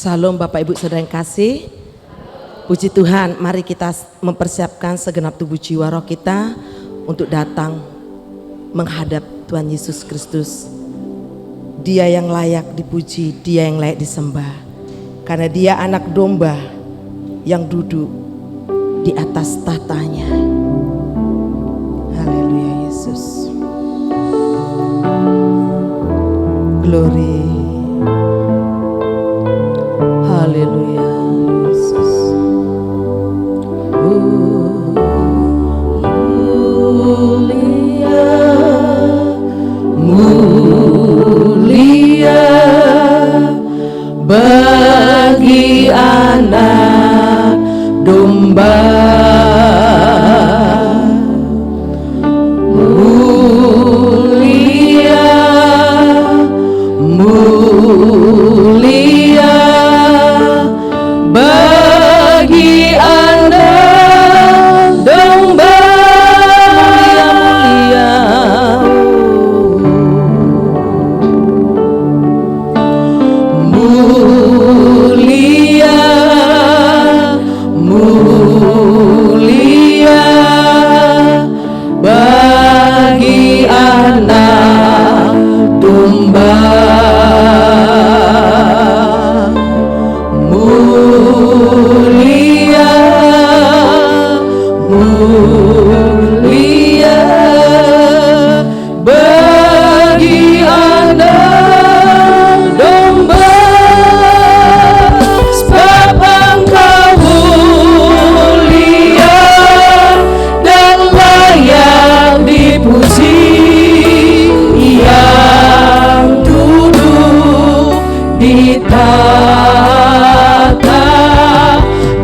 Salam Bapak Ibu Saudara yang kasih. Puji Tuhan, mari kita mempersiapkan segenap tubuh jiwa roh kita untuk datang menghadap Tuhan Yesus Kristus. Dia yang layak dipuji, dia yang layak disembah. Karena dia anak domba yang duduk di atas tahtanya. Haleluya Yesus. Glory. Haleluya Yesus. Mulia bagi anak domba. Mulia bagi anak domba. Mulia, mulia bagi anak domba. Mulia, mulia bagi anak domba. Sebab Engkau mulia dan layak dipuji, yang duduk di tahta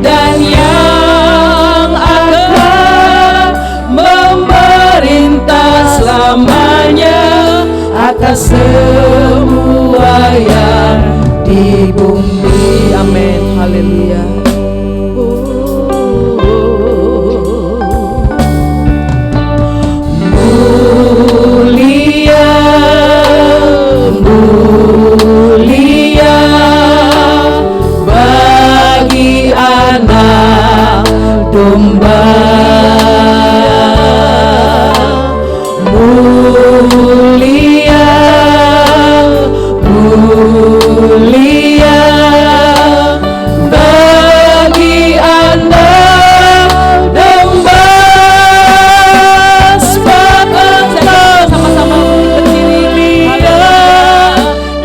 dan yang akan memerintah selamanya atas semua yang di bumi. Amin. Haleluya. Mulia, mulia bagi anak domba. Mulia, mulia bagi anak domba. Sebab Engkau sama-sama mulia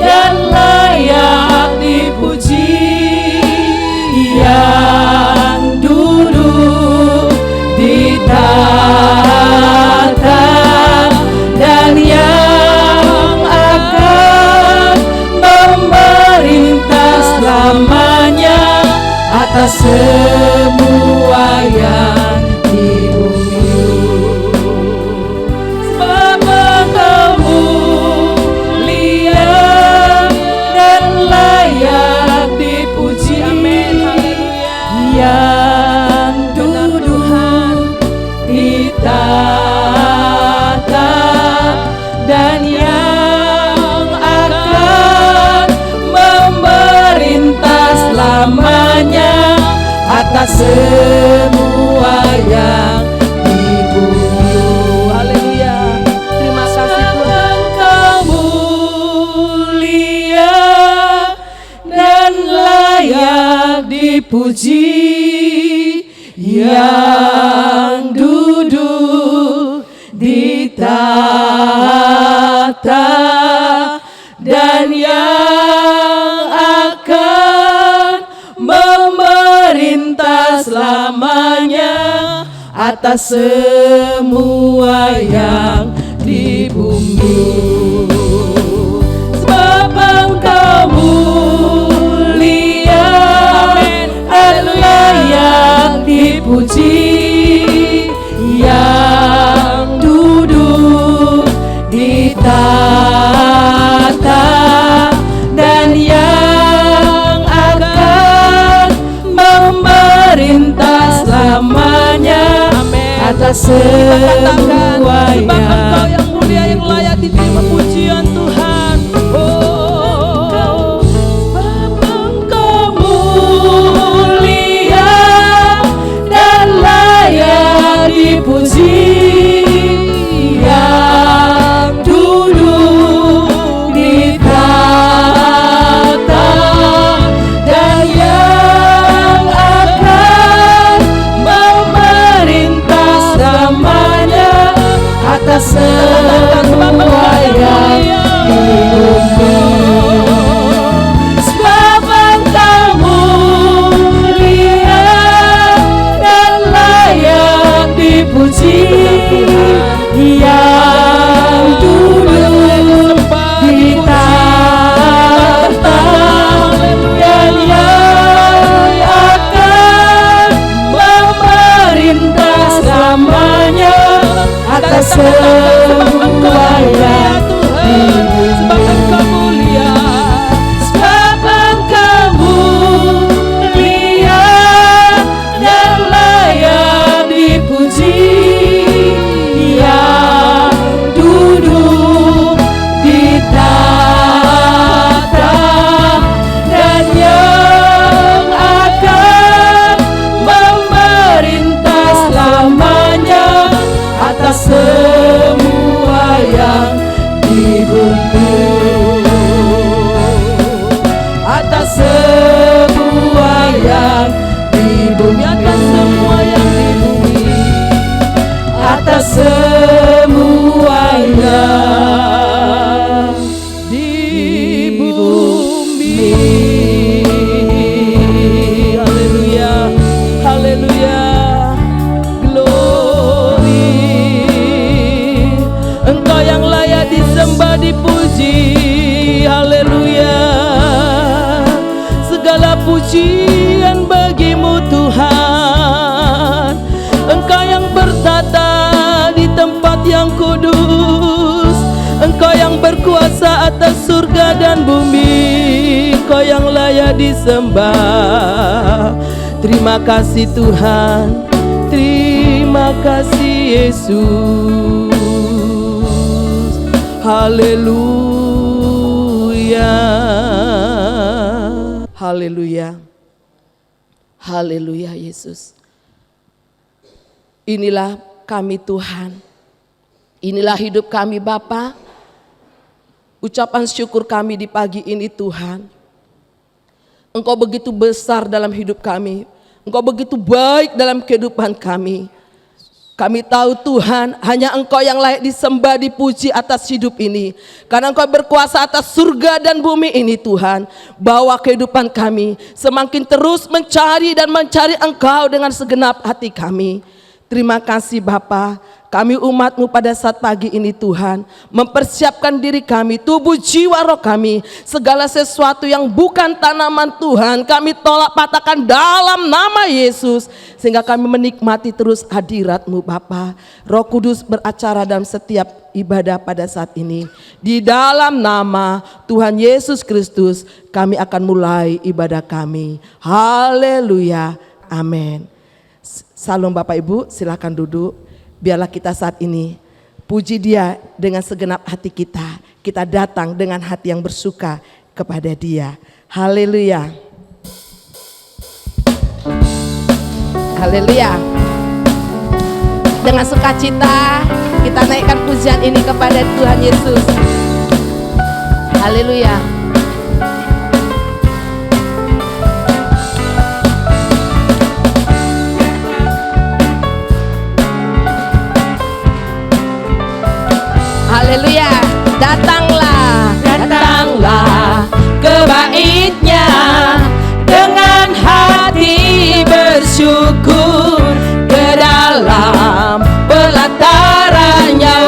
dan layak dipuji, yang duduk di tahta dan yang akan memerintah selamanya atas semua yang di bumi. Sebab Engkau mulia dan layak dipuji. Amin. Haleluya. Yang duduk di tahta dan yang akan memerintah selamanya atas semua yang di bumi. Haleluya. Terima kasih Tuhan. Engkau mulia dan layak dipuji, yang duduk di tahta dan yang akan memerintah selamanya atas semua yang di bumi. Sebab Engkau mulia dan layak dipuji, yang duduk di tahta dan yang akan memerintah selamanya atas semua yang. Sebab Engkau yang mulia yang layak diterima pujian Tuhan. Oh, sebab Engkau semua yang di bumi. Sebab Engkau mulia dan layak dipuji, yang duduk di tahta dan yang akan memerintah selamanya atas semua yang di bumi. Sebab Engkau mulia, sebab Engkau mulia dan layak dipuji, yang duduk di tahta dan yang akan memerintah selamanya atas semua yang di bumi, atas semua yang di bumi, atas semua yang di bumi, atas semua yang di bumi. Haleluya, haleluya, glory. Engkau yang layak disembah, dipuji, haleluya. Segala pujian bagimu Tuhan. Engkau yang bertata di tempat yang kudus, Engkau yang berkuasa atas surga dan bumi, Engkau yang layak disembah. Terima kasih Tuhan, terima kasih Yesus, haleluya, haleluya, haleluya Yesus. Inilah kami Tuhan, inilah hidup kami Bapa. Ucapan syukur kami di pagi ini Tuhan. Engkau begitu besar dalam hidup kami, Engkau begitu baik dalam kehidupan kami. Kami tahu Tuhan, hanya Engkau yang layak disembah, dipuji atas hidup ini. Karena Engkau berkuasa atas surga dan bumi ini Tuhan. Bawa kehidupan kami semakin terus mencari dan mencari Engkau dengan segenap hati kami. Terima kasih Bapa, kami umat-Mu pada saat pagi ini Tuhan, mempersiapkan diri kami, tubuh jiwa roh kami, segala sesuatu yang bukan tanaman Tuhan, kami tolak patahkan dalam nama Yesus, sehingga kami menikmati terus hadirat-Mu Bapa. Roh Kudus beracara dalam setiap ibadah pada saat ini. Di dalam nama Tuhan Yesus Kristus, kami akan mulai ibadah kami. Haleluya, amin. Salam Bapak Ibu, silakan duduk. Biarlah kita saat ini puji Dia dengan segenap hati kita. Kita datang dengan hati yang bersuka kepada Dia. Haleluya. Haleluya. Dengan sukacita kita naikkan pujian ini kepada Tuhan Yesus. Haleluya. Haleluya, datanglah, datanglah ke bait-Nya dengan hati bersyukur, ke dalam pelataran-Nya.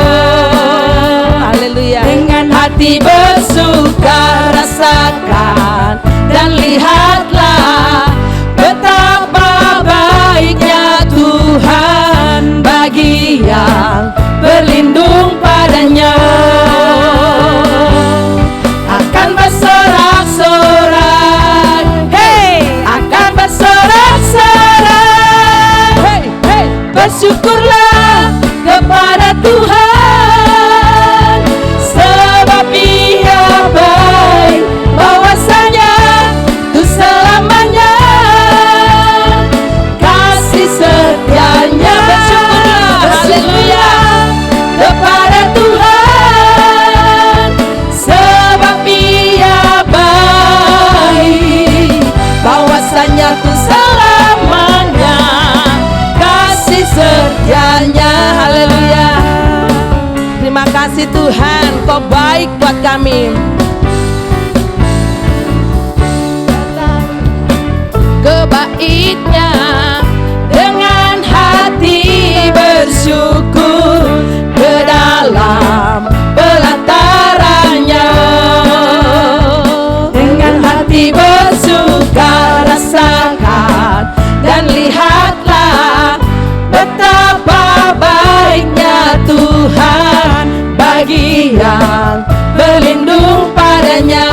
Haleluya, dengan hati bersuka rasakan dan lihatlah betapa baiknya Tuhan bagi yang berlindung padanya. Akan bersorak-sorak, hey, akan bersorak-sorak, hey, hey, bersyukurlah kepada Tuhan, sebab Ia baik, bahwasanya itu selalu Puji Tuhan, Kau baik buat kami. Kebaiknya dengan hati bersyukur ke dalam pelantarannya. Dengan hati bersuka rasakan dan lihatlah betapa baiknya Tuhan bagi yang berlindung padanya.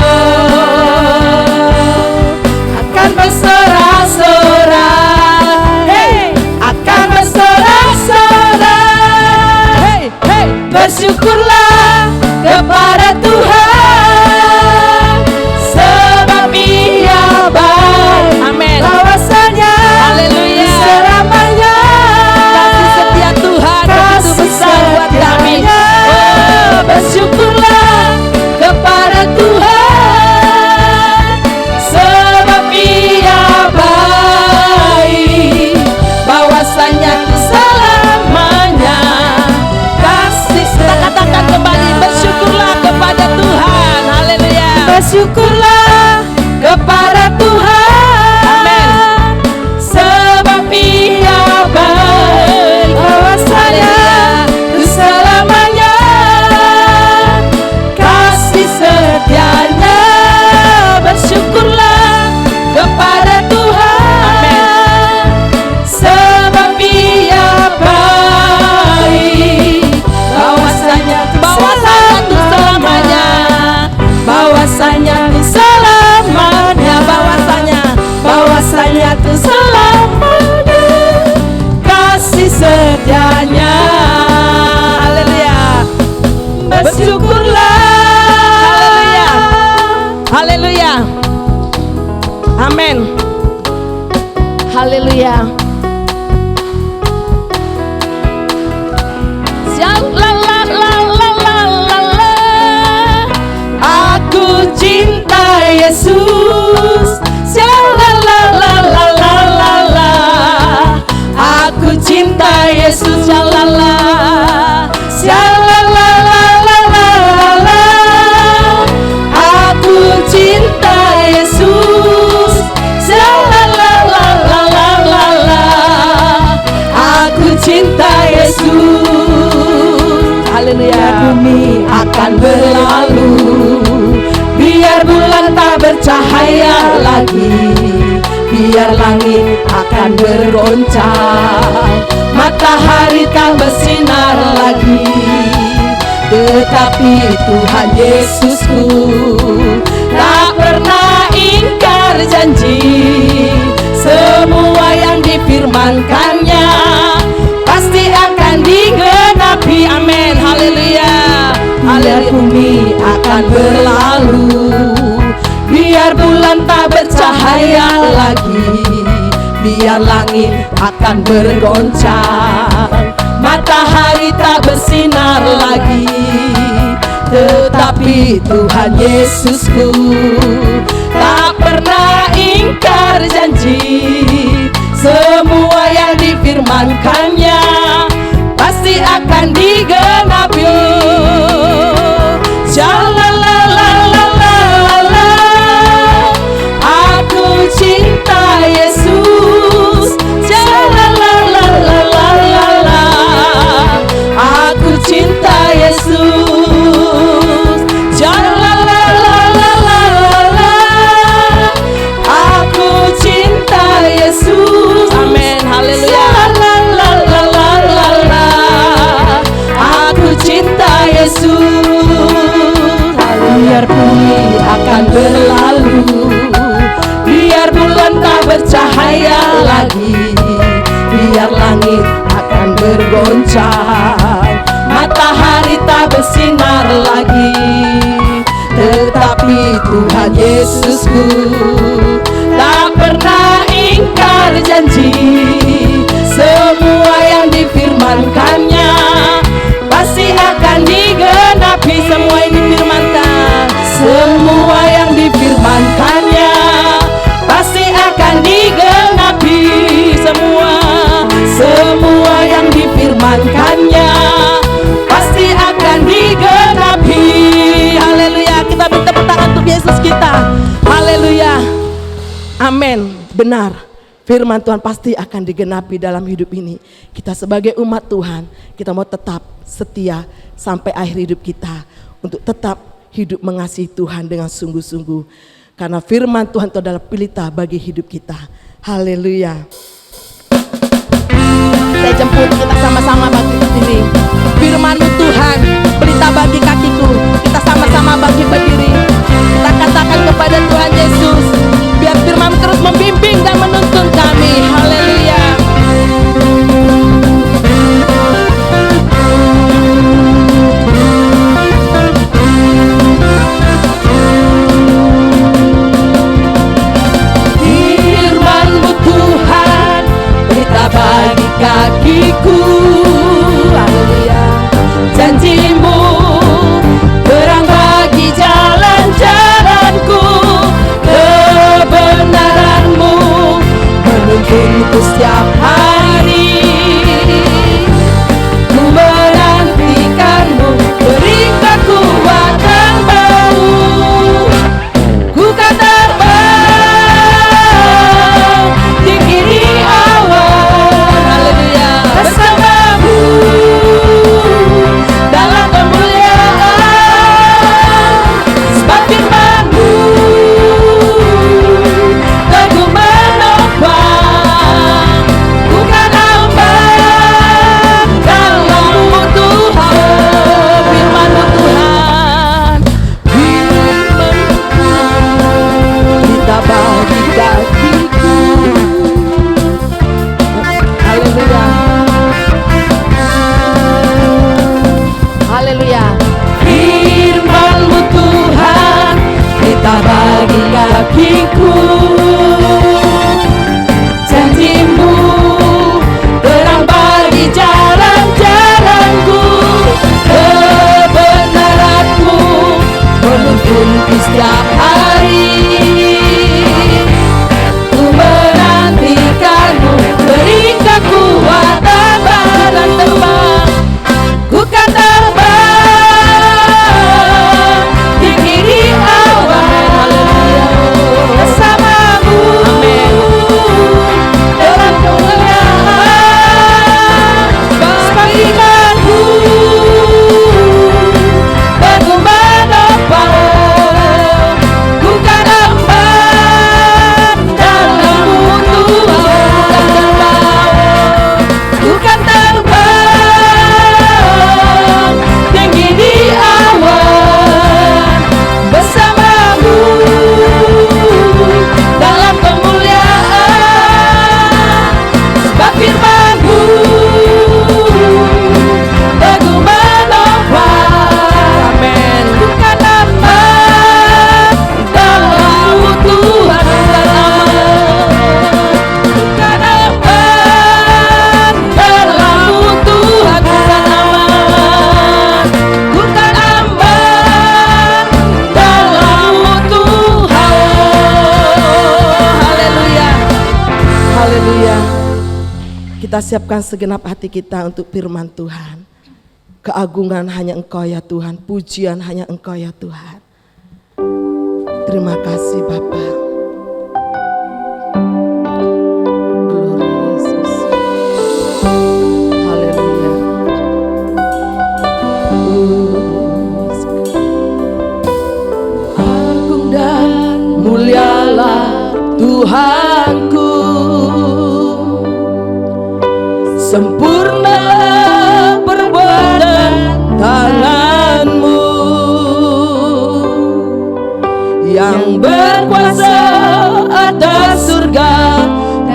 Akan bersorak-sorak, hey, akan bersorak-sorak, hey, hey, bersyukurlah kepada Tuhan sebab Ia baik. Amin. Bahwasanya haleluya selamanya kasih setia Tuhan begitu besar buat kami. Oh, bersyukurlah kepada Tuhan sebab Ia baik. Bahwasanya selamanya kasih. Kita katakan kembali, bersyukurlah kepada Tuhan. Haleluya. Bersyukurlah kepada Tuhan. Amin. Sebab Ia baik. Bahwasanya selamanya kasih setianya. Bersyukurlah kepada Tuhan. Sebab Ia baik. Bahwasanya selamanya. Bahwasanya selamanya. Bahwasanya selamanya kasih setianya. Haleluya. Bersyukurlah. Haleluya. Haleluya. Amin. Haleluya. Aku cinta Yesus. Aku cinta Yesus. Aku cinta Yesus. Aku cinta Yesus. Haleluya. Bumi akan berlalu, biar bulan tak bercahaya lagi, biar langit akan bergoncang, matahari tak bersinar lagi. Tetapi Tuhan Yesusku tak pernah ingkar janji. Semua yang difirmankannya pasti akan digenapi. Amin. Haleluya. Haleluya. Bumi akan berlalu, biar bulan tak bercahaya lagi, biar langit akan bergoncang, matahari tak bersinar lagi. Tetapi Tuhan Yesusku tak pernah ingkar janji. Semua yang difirmankannya pasti akan digenapi. Aku cinta Yesus. Aku cinta Yesus. Aku cinta Yesus. Amin. Haleluya. Amin. Benar, firman Tuhan pasti akan digenapi dalam hidup ini. Kita sebagai umat Tuhan, kita mau tetap setia sampai akhir hidup kita, untuk tetap hidup mengasihi Tuhan dengan sungguh-sungguh. Karena firman Tuhan itu adalah pelita bagi hidup kita. Haleluya. Saya jemput kita sama-sama bagi berdiri. Firman-Mu Tuhan, pelita bagi kakiku. Kita sama-sama bagi berdiri. Kita katakan kepada Tuhan Yesus, biar firman terus membimbing dan menuntun kami. Haleluya. Firman-Mu Tuhan, pelita bagi kakiku. Haleluya. Janji-Mu terang bagi jalan-jalanku. Kebenaran-Mu menuntunku setiap hari. Ku menantikan-Mu, beri kekuatan baru. Ku kan terbang tinggi di awan. Haleluya. Bersama-Mu dalam kemuliaan. Sebab firman-Mu teguh menopang. Ku kan ambang dalam-Mu Tuhan. Firman-Mu Tuhan, firman-Mu kita bagi kakiku. Haleluya. Haleluya. Firman-Mu Tuhan, kita bagi kakiku. Janji-Mu terang bagi jalan-jalanku. Kebenaran-Mu menuntunku setiap hari. Ku menantikan-Mu, beri kekuatan badan terbang. Ku kan terbang tinggi di awan. Bersama-Mu dalam kemuliaan. Sebab firman-Mu teguh menopang. Ku kan ambang dalam-Mu Tuhan. Ku kan terbang tinggi di awan. Bersama-Mu dalam kemuliaan. Sebab firman-Mu teguh menopang. Amin. Ku kan ambang dalam-Mu Tuhan. Ku kan ambang dalam-Mu Tuhan. Ku kan ambang dalam-Mu Tuhan. Haleluya. Haleluya. Kita siapkan segenap hati kita untuk firman Tuhan. Keagungan hanya Engkau ya Tuhan, pujian hanya Engkau ya Tuhan. Terima kasih Bapa. Glory Yesus. Haleluya. Agung dan mulialah Tuhanku. Sempurna perbuatan tangan-Mu yang berkuasa atas surga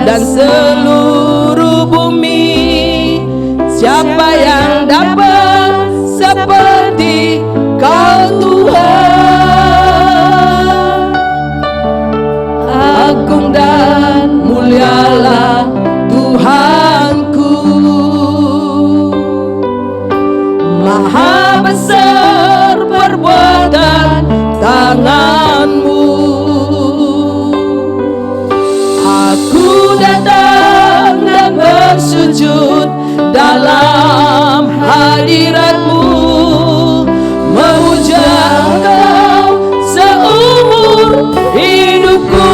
dan seluruh bumi. Siapa yang dapat seperti Kau Tuhan? Agung dan mulialah Tuhanku. Maha besar perbuatan tangan-Mu. Aku datang dan bersujud dalam hadirat-Mu, memuja Engkau seumur hidupku.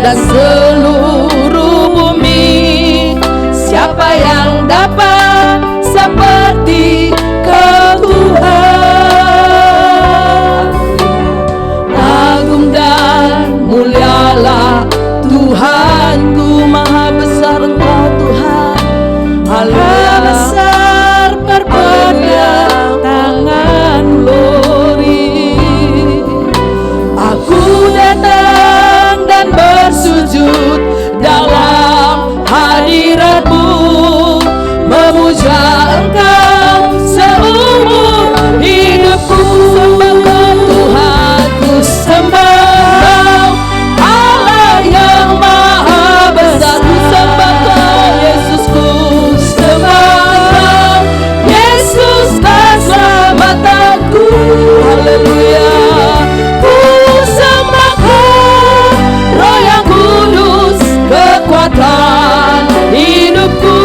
pada seluruh bumi. Siapa yang dapat seperti Kau Tuhan? Agung dan mulialah Tuhanku, maha besar Engkau Tuhan. Maha besar perbuatan tangan glory. Aku datang dan bersujud dalam hadirat-Mu, memuja Engkau seumur hidupku. Sembah Tuhan, ku sembah Allah yang maha besar. Ku sembah Yesusku, sembah Yesus keselamatanku. Haleluya. Ku sembah Roh yang kudus, kekuatan hidupku.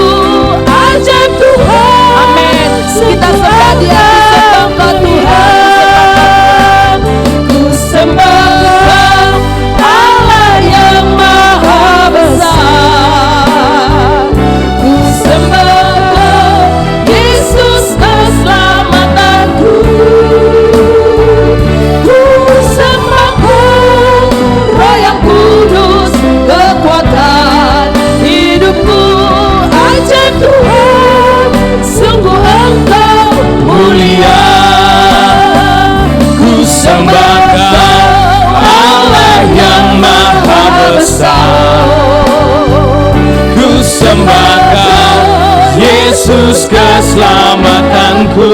Ajaib Tuhan, amin. Kita sembah Dia, sembah Tuhan. Ku sembah Allah yang maha besar. Ku sembah Yesus keselamatanku. Ku sembah Roh yang kudus, kekuatan hidupku. Ajaib Tuhan, sungguh Engkau mulia. Ku sembah Allah yang maha besar. Ku sembah Yesus keselamatanku.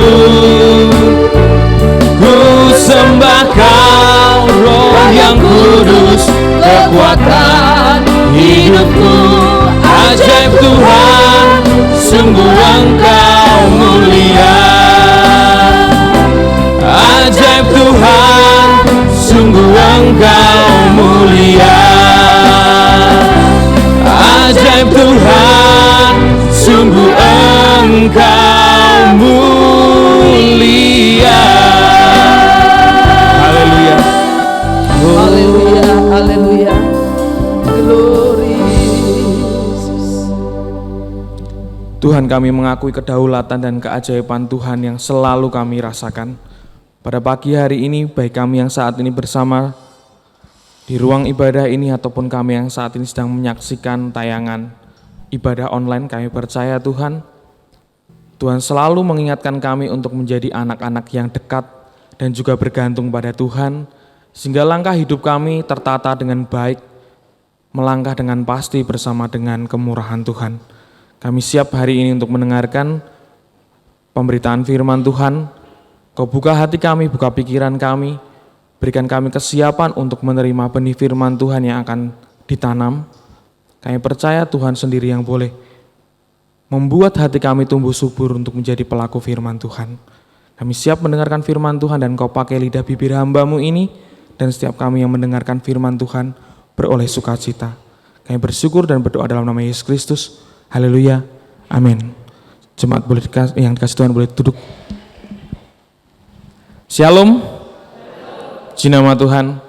Ku sembah Kau Roh yang kudus, kekuatan hidupku. Ajaib Tuhan, sungguh Engkau mulia. Ajaib Tuhan, sungguh Engkau mulia. Ajaib Tuhan, sungguh Engkau mulia. Haleluya. Haleluya, haleluya. Glory Yesus. Tuhan, kami mengakui kedaulatan dan keajaiban Tuhan yang selalu kami rasakan. Pada pagi hari ini, baik kami yang saat ini bersama di ruang ibadah ini ataupun kami yang saat ini sedang menyaksikan tayangan ibadah online, kami percaya Tuhan selalu mengingatkan kami untuk menjadi anak-anak yang dekat dan juga bergantung pada Tuhan, sehingga langkah hidup kami tertata dengan baik, melangkah dengan pasti bersama dengan kemurahan Tuhan. Kami siap hari ini untuk mendengarkan pemberitaan firman Tuhan. Kau buka hati kami, buka pikiran kami, berikan kami kesiapan untuk menerima benih firman Tuhan yang akan ditanam. Kami percaya Tuhan sendiri yang boleh membuat hati kami tumbuh subur untuk menjadi pelaku firman Tuhan. Kami siap mendengarkan firman Tuhan dan Kau pakai lidah bibir hamba-Mu ini, dan setiap kami yang mendengarkan firman Tuhan beroleh sukacita. Kami bersyukur dan berdoa dalam nama Yesus Kristus. Haleluya. Amin. Jemaat yang dikasih Tuhan boleh duduk. Shalom. Puji nama Tuhan.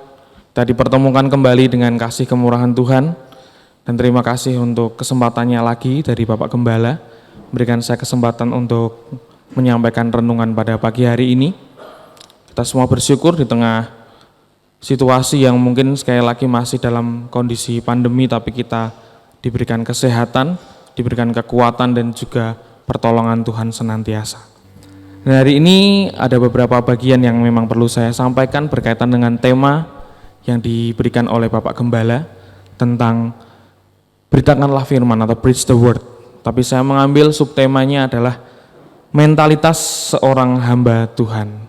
Kita dipertemukan kembali dengan kasih kemurahan Tuhan. Dan terima kasih untuk kesempatannya lagi dari Bapak Gembala. Berikan saya kesempatan untuk menyampaikan renungan pada pagi hari ini. Kita semua bersyukur di tengah situasi yang mungkin sekali lagi masih dalam kondisi pandemi, tapi kita diberikan kesehatan, diberikan kekuatan dan juga pertolongan Tuhan senantiasa. Dan hari ini ada beberapa bagian yang memang perlu saya sampaikan berkaitan dengan tema yang diberikan oleh Bapak Gembala tentang beritakanlah firman atau preach the word. Tapi saya mengambil subtemanya adalah mentalitas seorang hamba Tuhan.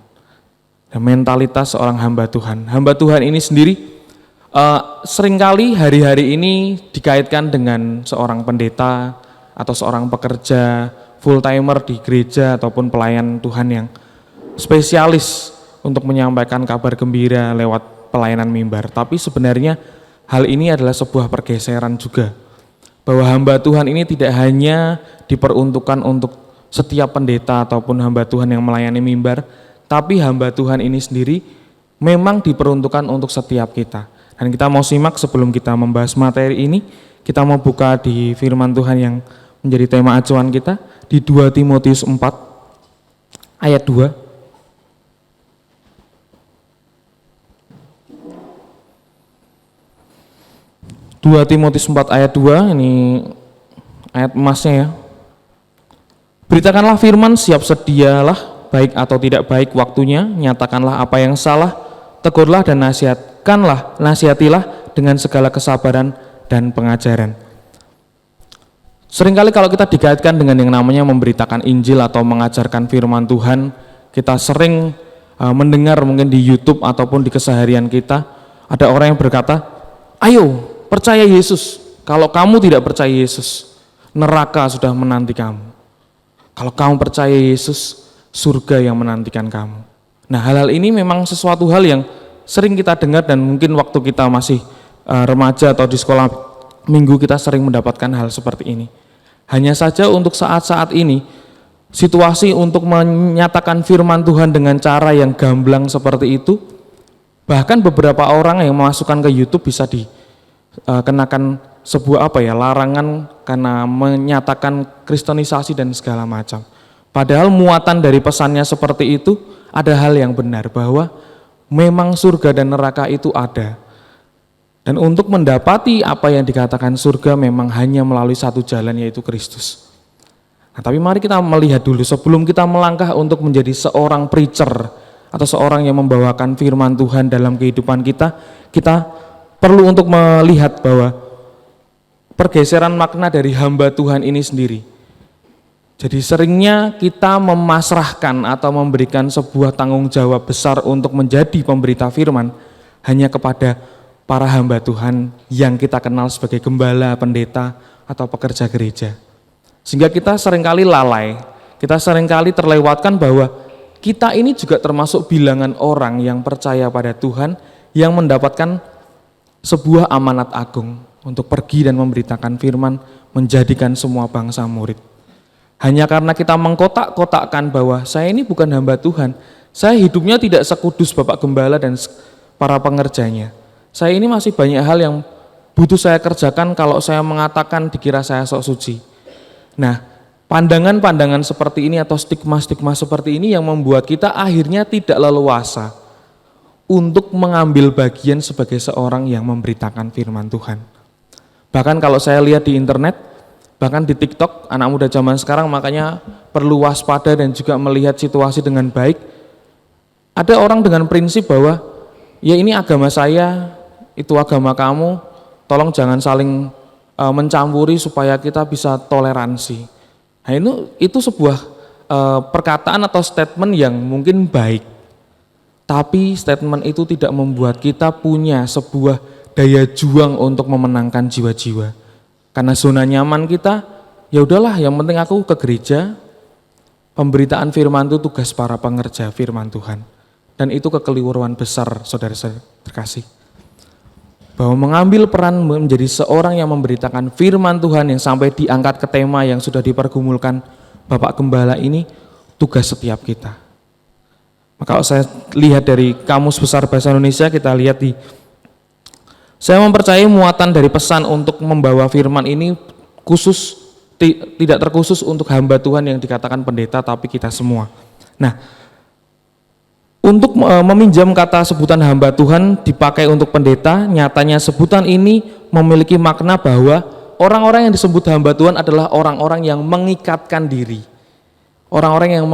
Dan mentalitas seorang hamba Tuhan. Hamba Tuhan ini sendiri seringkali hari-hari ini dikaitkan dengan seorang pendeta atau seorang pekerja full timer di gereja ataupun pelayan Tuhan yang spesialis untuk menyampaikan kabar gembira lewat pelayanan mimbar. Tapi sebenarnya hal ini adalah sebuah pergeseran juga, bahwa hamba Tuhan ini tidak hanya diperuntukkan untuk setiap pendeta ataupun hamba Tuhan yang melayani mimbar, tapi hamba Tuhan ini sendiri memang diperuntukkan untuk setiap kita. Dan kita mau simak sebelum kita membahas materi ini, kita mau buka di firman Tuhan yang menjadi tema acuan kita di 2 Timotius 4 ayat 2. 2 Timotius 4 ayat 2, ini ayat emasnya ya. Beritakanlah firman, siap sedialah, baik atau tidak baik waktunya, nyatakanlah apa yang salah, tegurlah dan nasihatilah dengan segala kesabaran dan pengajaran. Seringkali kalau kita dikaitkan dengan yang namanya memberitakan Injil atau mengajarkan firman Tuhan, kita sering mendengar mungkin di YouTube ataupun di keseharian kita, ada orang yang berkata, ayo percaya Yesus, kalau kamu tidak percaya Yesus, neraka sudah menanti kamu. Kalau kamu percaya Yesus, surga yang menantikan kamu. Nah, hal-hal ini memang sesuatu hal yang sering kita dengar dan mungkin waktu kita masih remaja atau di sekolah minggu kita sering mendapatkan hal seperti ini. Hanya saja untuk saat-saat ini, situasi untuk menyatakan firman Tuhan dengan cara yang gamblang seperti itu, bahkan beberapa orang yang memasukkan ke YouTube bisa dikenakan sebuah larangan karena menyatakan kristenisasi dan segala macam. Padahal muatan dari pesannya seperti itu ada hal yang benar bahwa memang surga dan neraka itu ada. Dan untuk mendapati apa yang dikatakan surga memang hanya melalui satu jalan, yaitu Kristus. Nah, tapi mari kita melihat dulu sebelum kita melangkah untuk menjadi seorang preacher atau seorang yang membawakan firman Tuhan dalam kehidupan kita, kita perlu untuk melihat bahwa pergeseran makna dari hamba Tuhan ini sendiri. Jadi seringnya kita memasrahkan atau memberikan sebuah tanggung jawab besar untuk menjadi pemberita firman hanya kepada para hamba Tuhan yang kita kenal sebagai gembala, pendeta, atau pekerja gereja. Sehingga kita seringkali lalai, kita seringkali terlewatkan bahwa kita ini juga termasuk bilangan orang yang percaya pada Tuhan, yang mendapatkan sebuah amanat agung untuk pergi dan memberitakan firman, menjadikan semua bangsa murid. Hanya karena kita mengkotak-kotakkan bahwa saya ini bukan hamba Tuhan, saya hidupnya tidak sekudus Bapak Gembala dan para pengerjanya. Saya ini masih banyak hal yang butuh saya kerjakan, kalau saya mengatakan dikira saya sok suci. Nah, pandangan-pandangan seperti ini atau stigma-stigma seperti ini yang membuat kita akhirnya tidak leluasa untuk mengambil bagian sebagai seorang yang memberitakan firman Tuhan. Bahkan kalau saya lihat di internet, bahkan di TikTok, anak muda zaman sekarang makanya perlu waspada dan juga melihat situasi dengan baik. Ada orang dengan prinsip bahwa ya ini agama saya, itu agama kamu, tolong jangan saling mencampuri supaya kita bisa toleransi. Nah, itu sebuah perkataan atau statement yang mungkin baik, tapi statement itu tidak membuat kita punya sebuah daya juang untuk memenangkan jiwa-jiwa. Karena zona nyaman kita, ya udahlah, yang penting aku ke gereja, pemberitaan firman itu tugas para pengerja firman Tuhan. Dan itu kekeliruan besar, saudara-saudara terkasih. Bahwa mengambil peran menjadi seorang yang memberitakan firman Tuhan yang sampai diangkat ke tema yang sudah dipergumulkan Bapak Gembala ini, tugas setiap kita. Maka kalau saya lihat dari Kamus Besar Bahasa Indonesia, kita lihat saya mempercayai muatan dari pesan untuk membawa firman ini tidak terkhusus untuk hamba Tuhan yang dikatakan pendeta, tapi kita semua. Nah, untuk meminjam kata sebutan hamba Tuhan dipakai untuk pendeta, nyatanya sebutan ini memiliki makna bahwa orang-orang yang disebut hamba Tuhan adalah orang-orang yang mengikatkan diri. Orang-orang yang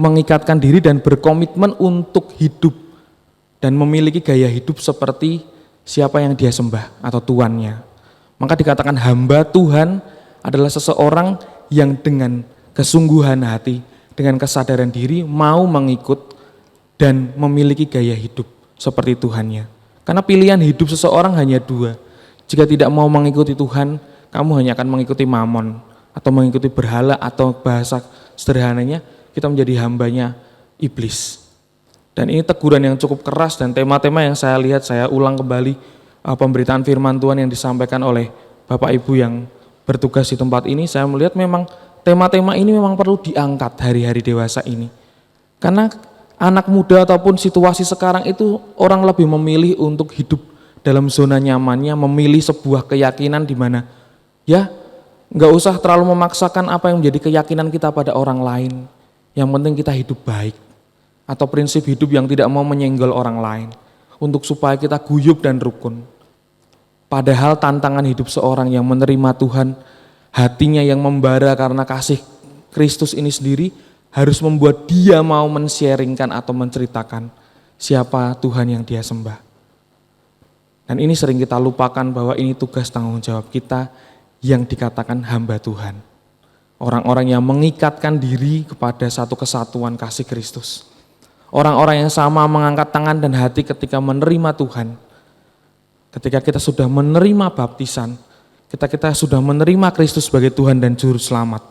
mengikatkan diri dan berkomitmen untuk hidup dan memiliki gaya hidup seperti siapa yang dia sembah atau tuannya. Maka dikatakan hamba Tuhan adalah seseorang yang dengan kesungguhan hati, dengan kesadaran diri mau mengikut dan memiliki gaya hidup seperti Tuhannya. Karena pilihan hidup seseorang hanya dua. Jika tidak mau mengikuti Tuhan, kamu hanya akan mengikuti mamon atau mengikuti berhala, atau bahasa sederhananya kita menjadi hambanya iblis. Dan ini teguran yang cukup keras, dan tema-tema yang saya lihat, saya ulang kembali pemberitaan firman Tuhan yang disampaikan oleh Bapak Ibu yang bertugas di tempat ini. Saya melihat memang tema-tema ini memang perlu diangkat hari-hari dewasa ini. Karena anak muda ataupun situasi sekarang itu orang lebih memilih untuk hidup dalam zona nyamannya memilih sebuah keyakinan di mana ya nggak usah terlalu memaksakan apa yang menjadi keyakinan kita pada orang lain. Yang penting kita hidup baik. Atau prinsip hidup yang tidak mau menyenggol orang lain. Untuk supaya kita guyup dan rukun. Padahal tantangan hidup seorang yang menerima Tuhan, hatinya yang membara karena kasih Kristus ini sendiri, harus membuat dia mau men-sharingkan atau menceritakan siapa Tuhan yang dia sembah. Dan ini sering kita lupakan bahwa ini tugas tanggung jawab kita yang dikatakan hamba Tuhan. Orang-orang yang mengikatkan diri kepada satu kesatuan kasih Kristus. Orang-orang yang sama mengangkat tangan dan hati ketika menerima Tuhan. Ketika kita sudah menerima baptisan, kita sudah menerima Kristus sebagai Tuhan dan Juru Selamat,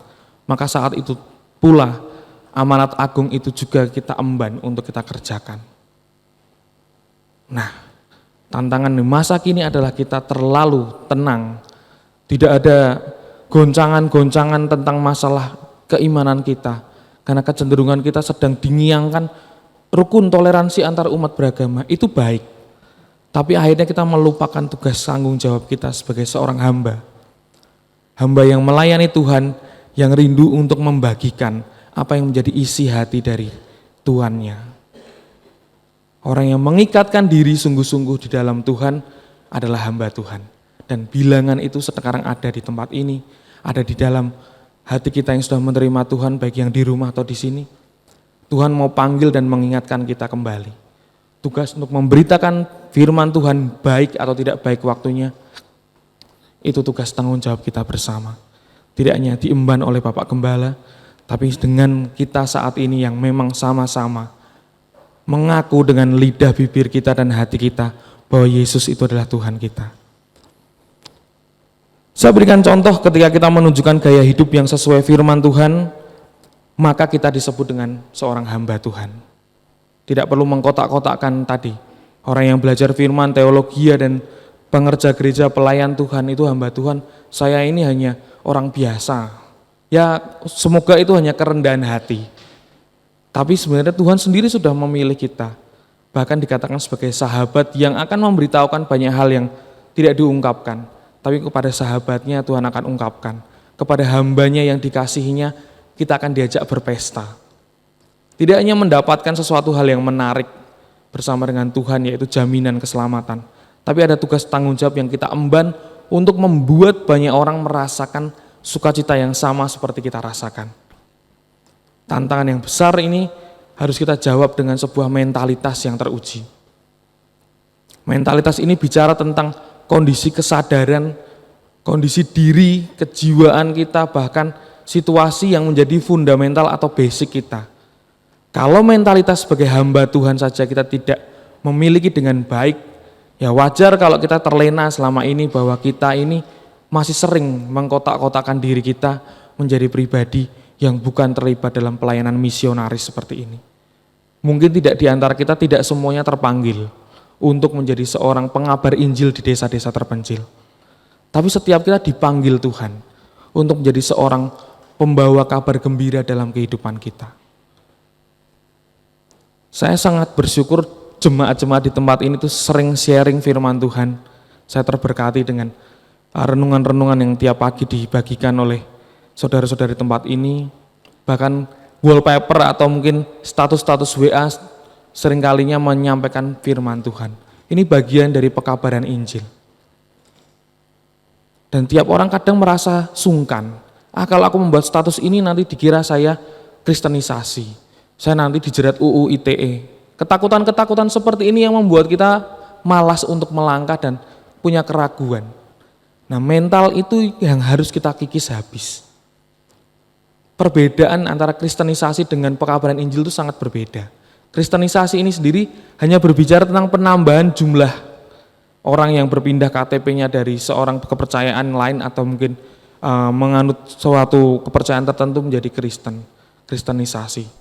maka saat itu pula amanat agung itu juga kita emban untuk kita kerjakan. Nah, tantangan di masa kini adalah kita terlalu tenang. Tidak ada goncangan-goncangan tentang masalah keimanan kita. Karena kecenderungan kita sedang dingiangkan rukun toleransi antar umat beragama. Itu baik. Tapi akhirnya kita melupakan tugas tanggung jawab kita sebagai seorang hamba. Hamba yang melayani Tuhan, yang rindu untuk membagikan apa yang menjadi isi hati dari Tuhannya. Orang yang mengikatkan diri sungguh-sungguh di dalam Tuhan adalah hamba Tuhan. Dan bilangan itu sekarang ada di tempat ini, ada di dalam hati kita yang sudah menerima Tuhan, baik yang di rumah atau di sini. Tuhan mau panggil dan mengingatkan kita kembali. Tugas untuk memberitakan firman Tuhan baik atau tidak baik waktunya, itu tugas tanggung jawab kita bersama. Tidak hanya diemban oleh Bapak Gembala, tapi dengan kita saat ini yang memang sama-sama mengaku dengan lidah bibir kita dan hati kita bahwa Yesus itu adalah Tuhan kita. Saya berikan contoh ketika kita menunjukkan gaya hidup yang sesuai firman Tuhan, maka kita disebut dengan seorang hamba Tuhan. Tidak perlu mengkotak-kotakkan tadi. Orang yang belajar firman, teologi dan pengerja gereja, pelayan Tuhan itu hamba Tuhan. Saya ini hanya orang biasa. Ya semoga itu hanya kerendahan hati. Tapi sebenarnya Tuhan sendiri sudah memilih kita. Bahkan dikatakan sebagai sahabat yang akan memberitahukan banyak hal yang tidak diungkapkan. Tapi kepada sahabatnya Tuhan akan ungkapkan. Kepada hambanya yang dikasihinya kita akan diajak berpesta. Tidak hanya mendapatkan sesuatu hal yang menarik bersama dengan Tuhan, yaitu jaminan keselamatan. Tapi ada tugas tanggung jawab yang kita emban untuk membuat banyak orang merasakan sukacita yang sama seperti kita rasakan. Tantangan yang besar ini harus kita jawab dengan sebuah mentalitas yang teruji. Mentalitas ini bicara tentang kondisi kesadaran, kondisi diri, kejiwaan kita, bahkan situasi yang menjadi fundamental atau basic kita. Kalau mentalitas sebagai hamba Tuhan saja kita tidak memiliki dengan baik, ya wajar kalau kita terlena selama ini bahwa kita ini masih sering mengkotak-kotakan diri kita menjadi pribadi yang bukan terlibat dalam pelayanan misionaris seperti ini. Mungkin tidak di antara kita tidak semuanya terpanggil untuk menjadi seorang pengabar Injil di desa-desa terpencil. Tapi setiap kita dipanggil Tuhan untuk menjadi seorang pembawa kabar gembira dalam kehidupan kita. Saya sangat bersyukur jemaat-jemaat di tempat ini tuh sering sharing firman Tuhan. Saya terberkati dengan renungan-renungan yang tiap pagi dibagikan oleh saudara-saudari tempat ini. Bahkan wallpaper atau mungkin status-status WA seringkalinya menyampaikan firman Tuhan. Ini bagian dari pekabaran Injil. Dan tiap orang kadang merasa sungkan. Kalau aku membuat status ini nanti dikira saya kristenisasi. Saya nanti dijerat UU ITE. Ketakutan-ketakutan seperti ini yang membuat kita malas untuk melangkah dan punya keraguan. Nah, mental itu yang harus kita kikis habis. Perbedaan antara kristenisasi dengan pekabaran Injil itu sangat berbeda. Kristenisasi ini sendiri hanya berbicara tentang penambahan jumlah orang yang berpindah KTP-nya dari seorang kepercayaan lain atau mungkin menganut suatu kepercayaan tertentu menjadi Kristen, kristenisasi.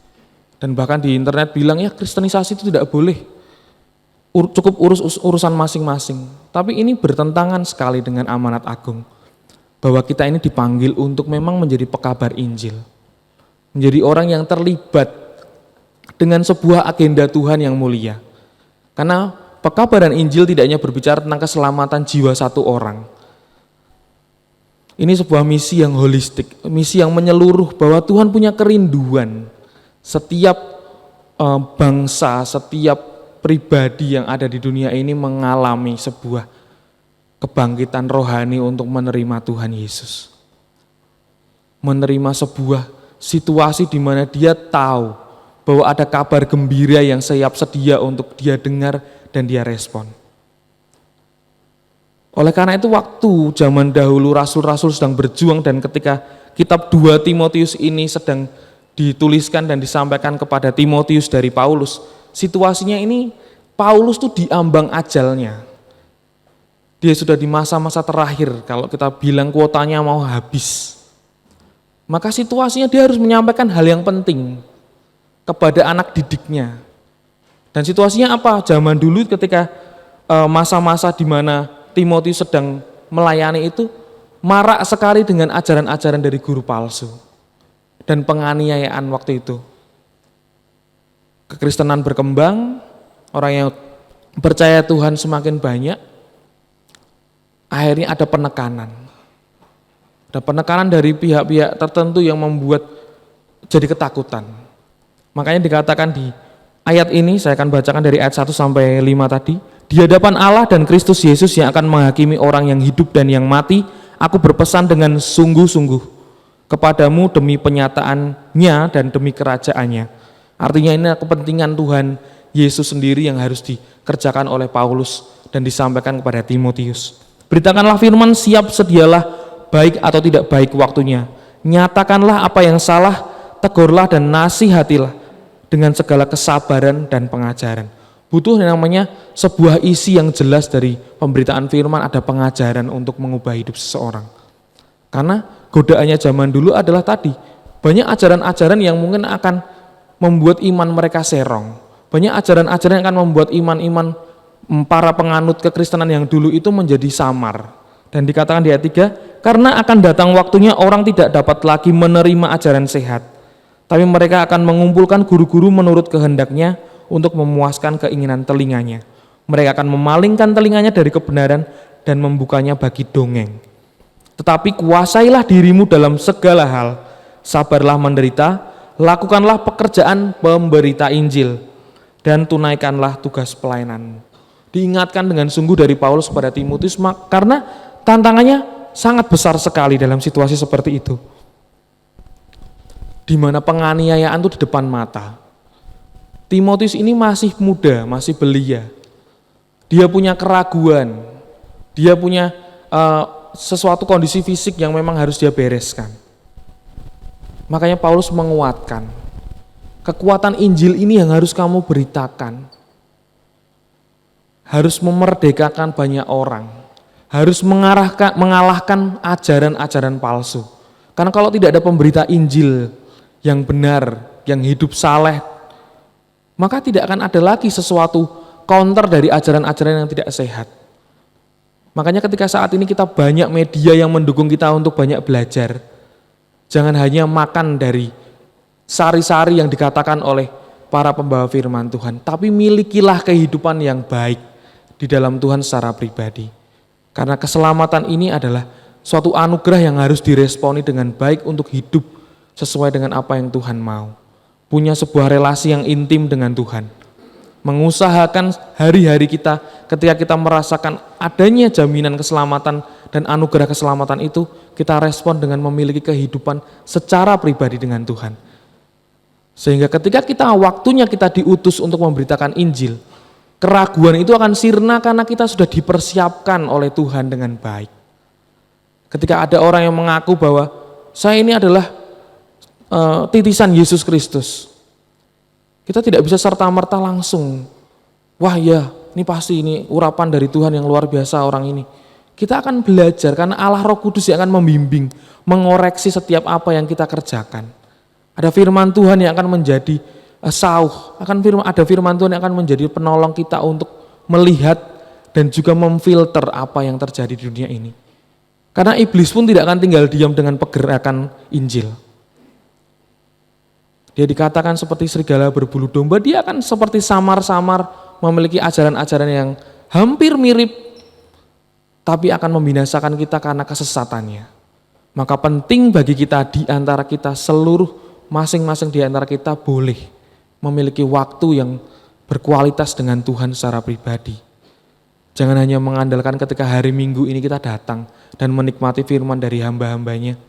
Dan bahkan di internet bilang ya kristenisasi itu tidak boleh, cukup urusan masing-masing. Tapi ini bertentangan sekali dengan amanat agung, bahwa kita ini dipanggil untuk memang menjadi pekabar Injil, menjadi orang yang terlibat dengan sebuah agenda Tuhan yang mulia. Karena pekabaran Injil tidak hanya berbicara tentang keselamatan jiwa satu orang. Ini sebuah misi yang holistik, misi yang menyeluruh, bahwa Tuhan punya kerinduan setiap bangsa, setiap pribadi yang ada di dunia ini mengalami sebuah kebangkitan rohani untuk menerima Tuhan Yesus. Menerima sebuah situasi di mana dia tahu bahwa ada kabar gembira yang siap sedia untuk dia dengar dan dia respon. Oleh karena itu waktu zaman dahulu rasul-rasul sedang berjuang, dan ketika kitab 2 Timotius ini sedang dituliskan dan disampaikan kepada Timotius dari Paulus, situasinya ini Paulus tuh diambang ajalnya. Dia sudah di masa-masa terakhir, kalau kita bilang kuotanya mau habis. Maka situasinya dia harus menyampaikan hal yang penting kepada anak didiknya. Dan situasinya apa? Zaman dulu ketika masa-masa di mana Timotius sedang melayani itu, marak sekali dengan ajaran-ajaran dari guru palsu dan penganiayaan waktu itu. Kekristenan berkembang, orang yang percaya Tuhan semakin banyak, akhirnya ada penekanan. Ada penekanan dari pihak-pihak tertentu yang membuat jadi ketakutan. Makanya dikatakan di ayat ini, saya akan bacakan dari ayat 1 sampai 5 tadi. Di hadapan Allah dan Kristus Yesus yang akan menghakimi orang yang hidup dan yang mati, aku berpesan dengan sungguh-sungguh kepadamu demi penyataannya dan demi kerajaannya. Artinya ini kepentingan Tuhan Yesus sendiri yang harus dikerjakan oleh Paulus dan disampaikan kepada Timotius. Beritakanlah firman, siap sedialah, baik atau tidak baik waktunya. Nyatakanlah apa yang salah, tegurlah dan nasihatilah dengan segala kesabaran dan pengajaran. Butuh yang namanya sebuah isi yang jelas dari pemberitaan firman, ada pengajaran untuk mengubah hidup seseorang. Karena godaannya zaman dulu adalah tadi, banyak ajaran-ajaran yang mungkin akan membuat iman mereka serong. Banyak ajaran-ajaran yang akan membuat iman-iman para penganut kekristenan yang dulu itu menjadi samar. Dan dikatakan di ayat 3, karena akan datang waktunya orang tidak dapat lagi menerima ajaran sehat, tapi mereka akan mengumpulkan guru-guru menurut kehendaknya untuk memuaskan keinginan telinganya. Mereka akan memalingkan telinganya dari kebenaran dan membukanya bagi dongeng. Tetapi kuasailah dirimu dalam segala hal, sabarlah menderita, lakukanlah pekerjaan pemberita Injil, dan tunaikanlah tugas pelayananmu. Diingatkan dengan sungguh dari Paulus kepada Timotius, karena tantangannya sangat besar sekali dalam situasi seperti itu, di mana penganiayaan itu di depan mata. Timotius ini masih muda, masih belia. Dia punya keraguan, dia punya sesuatu kondisi fisik yang memang harus dia bereskan. Makanya Paulus menguatkan, kekuatan Injil ini yang harus kamu beritakan. Harus memerdekakan banyak orang, harus mengalahkan ajaran-ajaran palsu. Karena kalau tidak ada pemberita Injil yang benar, yang hidup saleh, maka tidak akan ada lagi sesuatu counter dari ajaran-ajaran yang tidak sehat. Makanya ketika saat ini kita banyak media yang mendukung kita untuk banyak belajar, jangan hanya makan dari sari-sari yang dikatakan oleh para pembawa firman Tuhan, tapi milikilah kehidupan yang baik di dalam Tuhan secara pribadi. Karena keselamatan ini adalah suatu anugerah yang harus diresponi dengan baik untuk hidup sesuai dengan apa yang Tuhan mau. Punya sebuah relasi yang intim dengan Tuhan. Mengusahakan hari-hari kita ketika kita merasakan adanya jaminan keselamatan dan anugerah keselamatan itu, kita respon dengan memiliki kehidupan secara pribadi dengan Tuhan. Sehingga ketika waktunya kita diutus untuk memberitakan Injil, keraguan itu akan sirna karena kita sudah dipersiapkan oleh Tuhan dengan baik. Ketika ada orang yang mengaku bahwa saya ini adalah titisan Yesus Kristus, kita tidak bisa serta-merta langsung, wah ya ini pasti ini urapan dari Tuhan yang luar biasa orang ini. Kita akan belajar karena Allah Roh Kudus yang akan membimbing, mengoreksi setiap apa yang kita kerjakan. Ada firman Tuhan yang akan menjadi ada firman Tuhan yang akan menjadi penolong kita untuk melihat dan juga memfilter apa yang terjadi di dunia ini. Karena iblis pun tidak akan tinggal diam dengan pergerakan Injil. Dia dikatakan seperti serigala berbulu domba, dia akan seperti samar-samar memiliki ajaran-ajaran yang hampir mirip, tapi akan membinasakan kita karena kesesatannya. Maka penting bagi kita di antara kita seluruh, masing-masing di antara kita boleh memiliki waktu yang berkualitas dengan Tuhan secara pribadi. Jangan hanya mengandalkan ketika hari Minggu ini kita datang dan menikmati firman dari hamba-hambanya.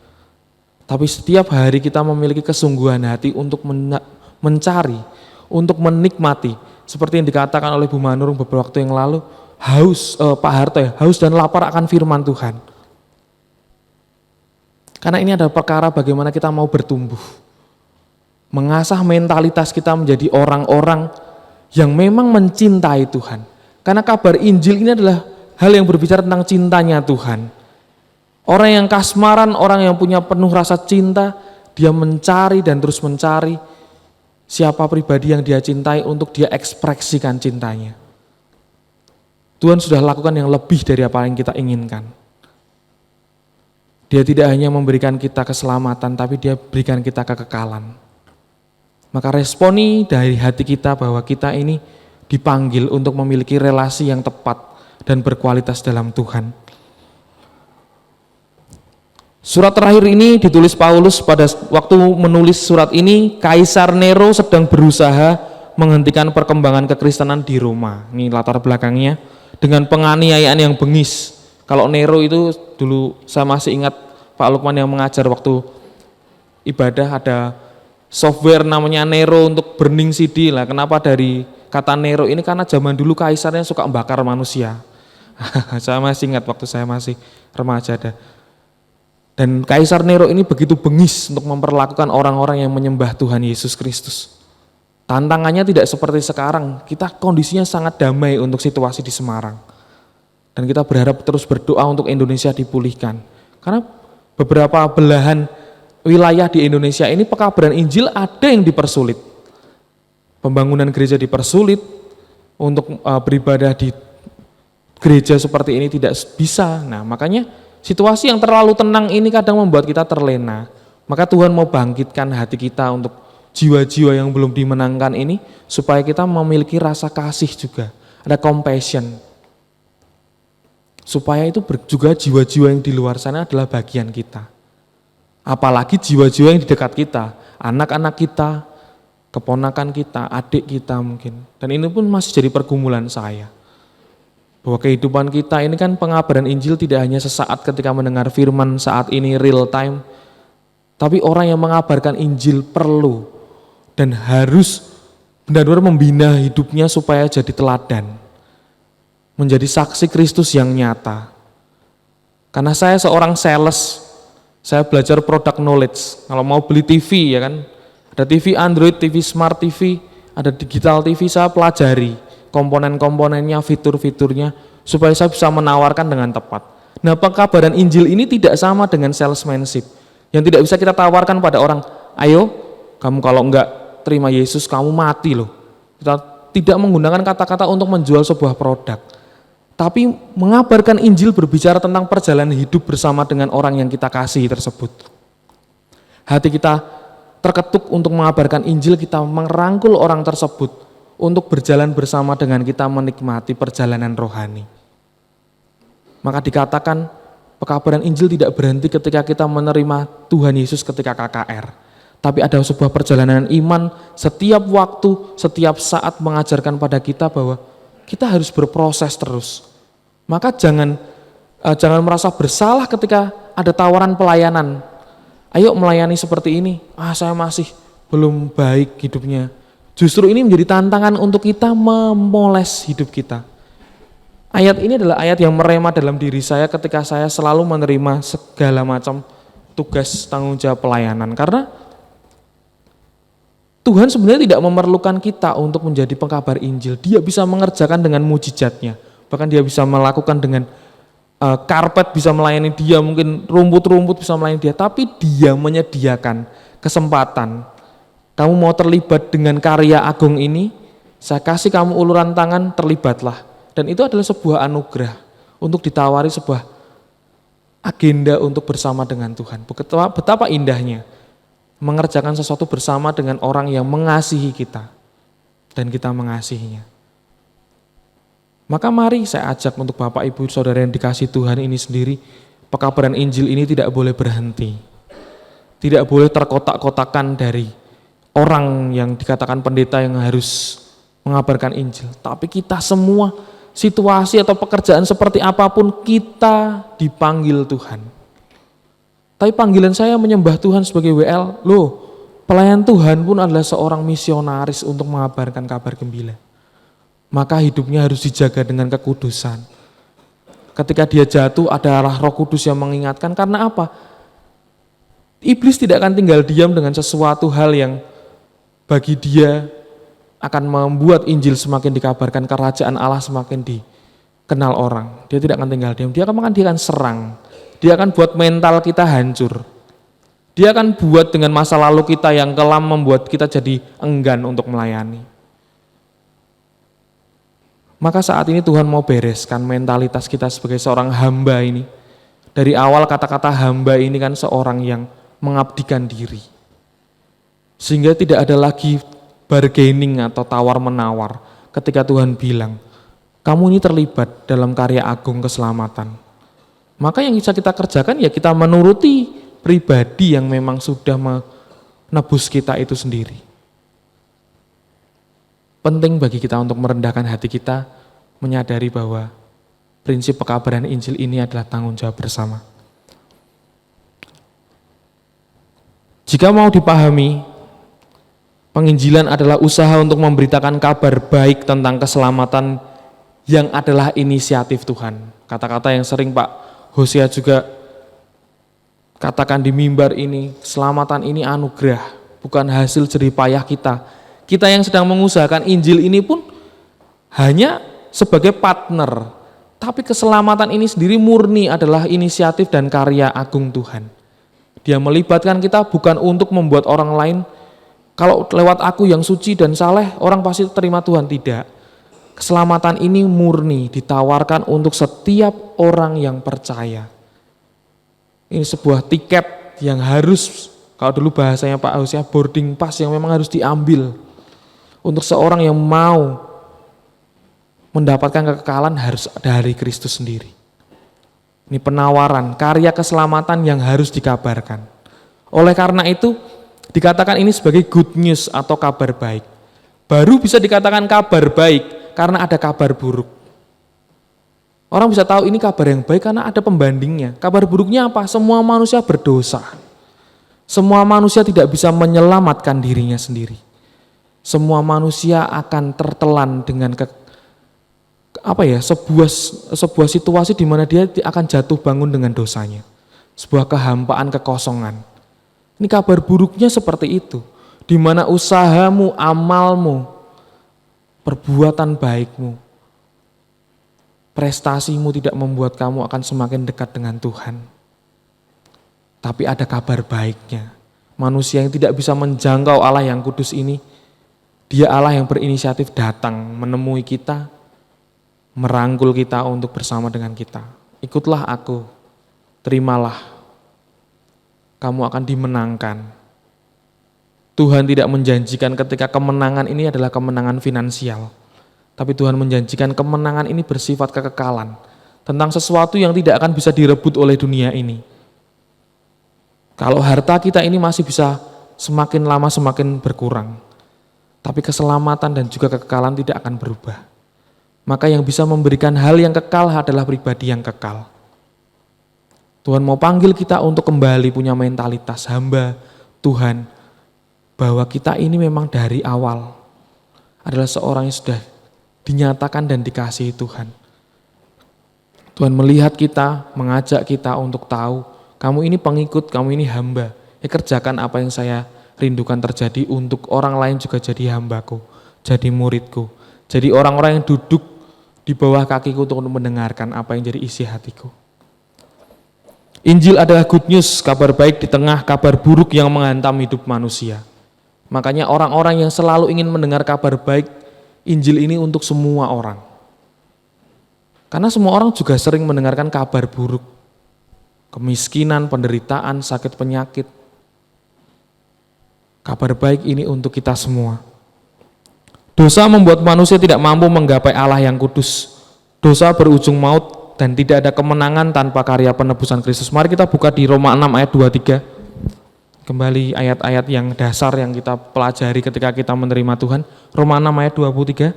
Tapi setiap hari kita memiliki kesungguhan hati untuk mencari, untuk menikmati. Seperti yang dikatakan oleh Bu Manurung beberapa waktu yang lalu, Pak Harto ya, haus dan lapar akan firman Tuhan. Karena ini adalah perkara bagaimana kita mau bertumbuh. Mengasah mentalitas kita menjadi orang-orang yang memang mencintai Tuhan. Karena kabar Injil ini adalah hal yang berbicara tentang cintanya Tuhan. Orang yang kasmaran, orang yang punya penuh rasa cinta, dia mencari dan terus mencari siapa pribadi yang dia cintai untuk dia ekspresikan cintanya. Tuhan sudah lakukan yang lebih dari apa yang kita inginkan. Dia tidak hanya memberikan kita keselamatan, tapi dia berikan kita kekekalan. Maka responi dari hati kita bahwa kita ini dipanggil untuk memiliki relasi yang tepat dan berkualitas dalam Tuhan. Surat terakhir ini ditulis Paulus pada waktu menulis surat ini, Kaisar Nero sedang berusaha menghentikan perkembangan kekristenan di Roma. Ini latar belakangnya dengan penganiayaan yang bengis. Kalau Nero itu dulu saya masih ingat Pak Lukman yang mengajar waktu ibadah ada software namanya Nero untuk burning CD lah. Kenapa dari kata Nero ini? Karena zaman dulu kaisarnya suka membakar manusia. Saya masih ingat waktu saya masih remaja ada. Dan Kaisar Nero ini begitu bengis untuk memperlakukan orang-orang yang menyembah Tuhan Yesus Kristus. Tantangannya tidak seperti sekarang, kita kondisinya sangat damai untuk situasi di Semarang. Dan kita berharap terus berdoa untuk Indonesia dipulihkan. Karena beberapa belahan wilayah di Indonesia ini pekabaran Injil ada yang dipersulit. Pembangunan gereja dipersulit, untuk beribadah di gereja seperti ini tidak bisa. Nah, makanya situasi yang terlalu tenang ini kadang membuat kita terlena. Maka Tuhan mau bangkitkan hati kita untuk jiwa-jiwa yang belum dimenangkan ini, supaya kita memiliki rasa kasih juga, ada compassion. Supaya itu juga jiwa-jiwa yang di luar sana adalah bagian kita. Apalagi jiwa-jiwa yang di dekat kita, anak-anak kita, keponakan kita, adik kita mungkin. Dan ini pun masih jadi pergumulan saya. Bahwa kehidupan kita ini kan pengabaran Injil tidak hanya sesaat ketika mendengar firman saat ini real time, tapi orang yang mengabarkan Injil perlu dan harus benar-benar membina hidupnya supaya jadi teladan, menjadi saksi Kristus yang nyata. Karena saya seorang sales, saya belajar product knowledge. Kalau mau beli TV ya kan, ada TV Android, TV Smart TV, ada digital TV, saya pelajari komponen-komponennya, fitur-fiturnya, supaya saya bisa menawarkan dengan tepat. Nah, pekabaran Injil ini tidak sama dengan salesmanship, yang tidak bisa kita tawarkan pada orang, ayo, kamu kalau enggak terima Yesus, kamu mati loh. Kita tidak menggunakan kata-kata untuk menjual sebuah produk, tapi mengabarkan Injil berbicara tentang perjalanan hidup bersama dengan orang yang kita kasihi tersebut. Hati kita terketuk untuk mengabarkan Injil, kita merangkul orang tersebut untuk berjalan bersama dengan kita menikmati perjalanan rohani. Maka dikatakan pekabaran Injil tidak berhenti ketika kita menerima Tuhan Yesus ketika KKR. Tapi ada sebuah perjalanan iman setiap waktu, setiap saat mengajarkan pada kita bahwa kita harus berproses terus. Maka jangan merasa bersalah ketika ada tawaran pelayanan. Ayo melayani seperti ini, saya masih belum baik hidupnya. Justru ini menjadi tantangan untuk kita memoles hidup kita. Ayat ini adalah ayat yang merema dalam diri saya ketika saya selalu menerima segala macam tugas tanggung jawab pelayanan. Karena Tuhan sebenarnya tidak memerlukan kita untuk menjadi pengkabar Injil. Dia bisa mengerjakan dengan mujizatnya. Bahkan dia bisa melakukan dengan karpet bisa melayani dia, mungkin rumput-rumput bisa melayani dia. Tapi dia menyediakan kesempatan. Kamu mau terlibat dengan karya agung ini, saya kasih kamu uluran tangan, terlibatlah. Dan itu adalah sebuah anugerah untuk ditawari sebuah agenda untuk bersama dengan Tuhan. Betapa indahnya mengerjakan sesuatu bersama dengan orang yang mengasihi kita dan kita mengasihinya. Maka mari saya ajak untuk Bapak Ibu Saudara yang dikasih Tuhan ini sendiri, pekabaran Injil ini tidak boleh berhenti. Tidak boleh terkotak-kotakan dari orang yang dikatakan pendeta yang harus mengabarkan Injil. Tapi kita semua, situasi atau pekerjaan seperti apapun, kita dipanggil Tuhan. Tapi panggilan saya menyembah Tuhan sebagai WL, pelayan Tuhan pun adalah seorang misionaris untuk mengabarkan kabar gembira. Maka hidupnya harus dijaga dengan kekudusan. Ketika dia jatuh adalah Roh Kudus yang mengingatkan. Karena apa? Iblis tidak akan tinggal diam dengan sesuatu hal yang bagi dia akan membuat Injil semakin dikabarkan, kerajaan Allah semakin dikenal orang. Dia tidak akan tinggal diam, dia akan serang. Dia akan buat mental kita hancur. Dia akan buat dengan masa lalu kita yang kelam membuat kita jadi enggan untuk melayani. Maka saat ini Tuhan mau bereskan mentalitas kita sebagai seorang hamba ini. Dari awal kata-kata hamba ini kan seorang yang mengabdikan diri. Sehingga tidak ada lagi bargaining atau tawar-menawar ketika Tuhan bilang, kamu ini terlibat dalam karya agung keselamatan. Maka yang bisa kita kerjakan ya kita menuruti pribadi yang memang sudah menebus kita itu sendiri. Penting bagi kita untuk merendahkan hati kita, menyadari bahwa prinsip pekabaran Injil ini adalah tanggung jawab bersama. Jika mau dipahami, penginjilan adalah usaha untuk memberitakan kabar baik tentang keselamatan yang adalah inisiatif Tuhan. Kata-kata yang sering Pak Hosea juga katakan di mimbar ini, keselamatan ini anugerah, bukan hasil jerih payah kita. Kita yang sedang mengusahakan Injil ini pun hanya sebagai partner, tapi keselamatan ini sendiri murni adalah inisiatif dan karya agung Tuhan. Dia melibatkan kita bukan untuk membuat orang lain, kalau lewat aku yang suci dan saleh, orang pasti terima Tuhan, tidak. Keselamatan ini murni ditawarkan untuk setiap orang yang percaya. Ini sebuah tiket yang harus, kalau dulu bahasanya Pak Hosea, boarding pass yang memang harus diambil. Untuk seorang yang mau mendapatkan kekekalan harus dari Kristus sendiri. Ini penawaran, karya keselamatan yang harus dikabarkan. Oleh karena itu, dikatakan ini sebagai good news atau kabar baik. Baru bisa dikatakan kabar baik karena ada kabar buruk. Orang bisa tahu ini kabar yang baik karena ada pembandingnya. Kabar buruknya apa? Semua manusia berdosa. Semua manusia tidak bisa menyelamatkan dirinya sendiri. Semua manusia akan tertelan dengan sebuah situasi di mana dia akan jatuh bangun dengan dosanya. Sebuah kehampaan, kekosongan. Ini kabar buruknya seperti itu. Di mana usahamu, amalmu, perbuatan baikmu, prestasimu tidak membuat kamu akan semakin dekat dengan Tuhan. Tapi ada kabar baiknya. Manusia yang tidak bisa menjangkau Allah yang kudus ini, Dia Allah yang berinisiatif datang menemui kita, merangkul kita untuk bersama dengan kita. Ikutlah aku, terimalah, kamu akan dimenangkan. Tuhan tidak menjanjikan ketika kemenangan ini adalah kemenangan finansial, tapi Tuhan menjanjikan kemenangan ini bersifat kekekalan, tentang sesuatu yang tidak akan bisa direbut oleh dunia ini. Kalau harta kita ini masih bisa semakin lama semakin berkurang, tapi keselamatan dan juga kekekalan tidak akan berubah. Maka yang bisa memberikan hal yang kekal adalah pribadi yang kekal. Tuhan mau panggil kita untuk kembali punya mentalitas hamba Tuhan, bahwa kita ini memang dari awal adalah seorang yang sudah dinyatakan dan dikasihi Tuhan. Tuhan melihat kita, mengajak kita untuk tahu, kamu ini pengikut, kamu ini hamba. Kerjakan apa yang saya rindukan terjadi untuk orang lain juga jadi hambaku, jadi muridku, jadi orang-orang yang duduk di bawah kakiku untuk mendengarkan apa yang jadi isi hatiku. Injil adalah good news, kabar baik di tengah kabar buruk yang menghantam hidup manusia. Makanya orang-orang yang selalu ingin mendengar kabar baik, Injil ini untuk semua orang. Karena semua orang juga sering mendengarkan kabar buruk, kemiskinan, penderitaan, sakit penyakit. Kabar baik ini untuk kita semua. Dosa membuat manusia tidak mampu menggapai Allah yang kudus. dosa berujung maut dan tidak ada kemenangan tanpa karya penebusan Kristus. Mari kita buka di Roma 6 ayat 23. Kembali ayat-ayat yang dasar yang kita pelajari ketika kita menerima Tuhan. Roma 6 ayat 23.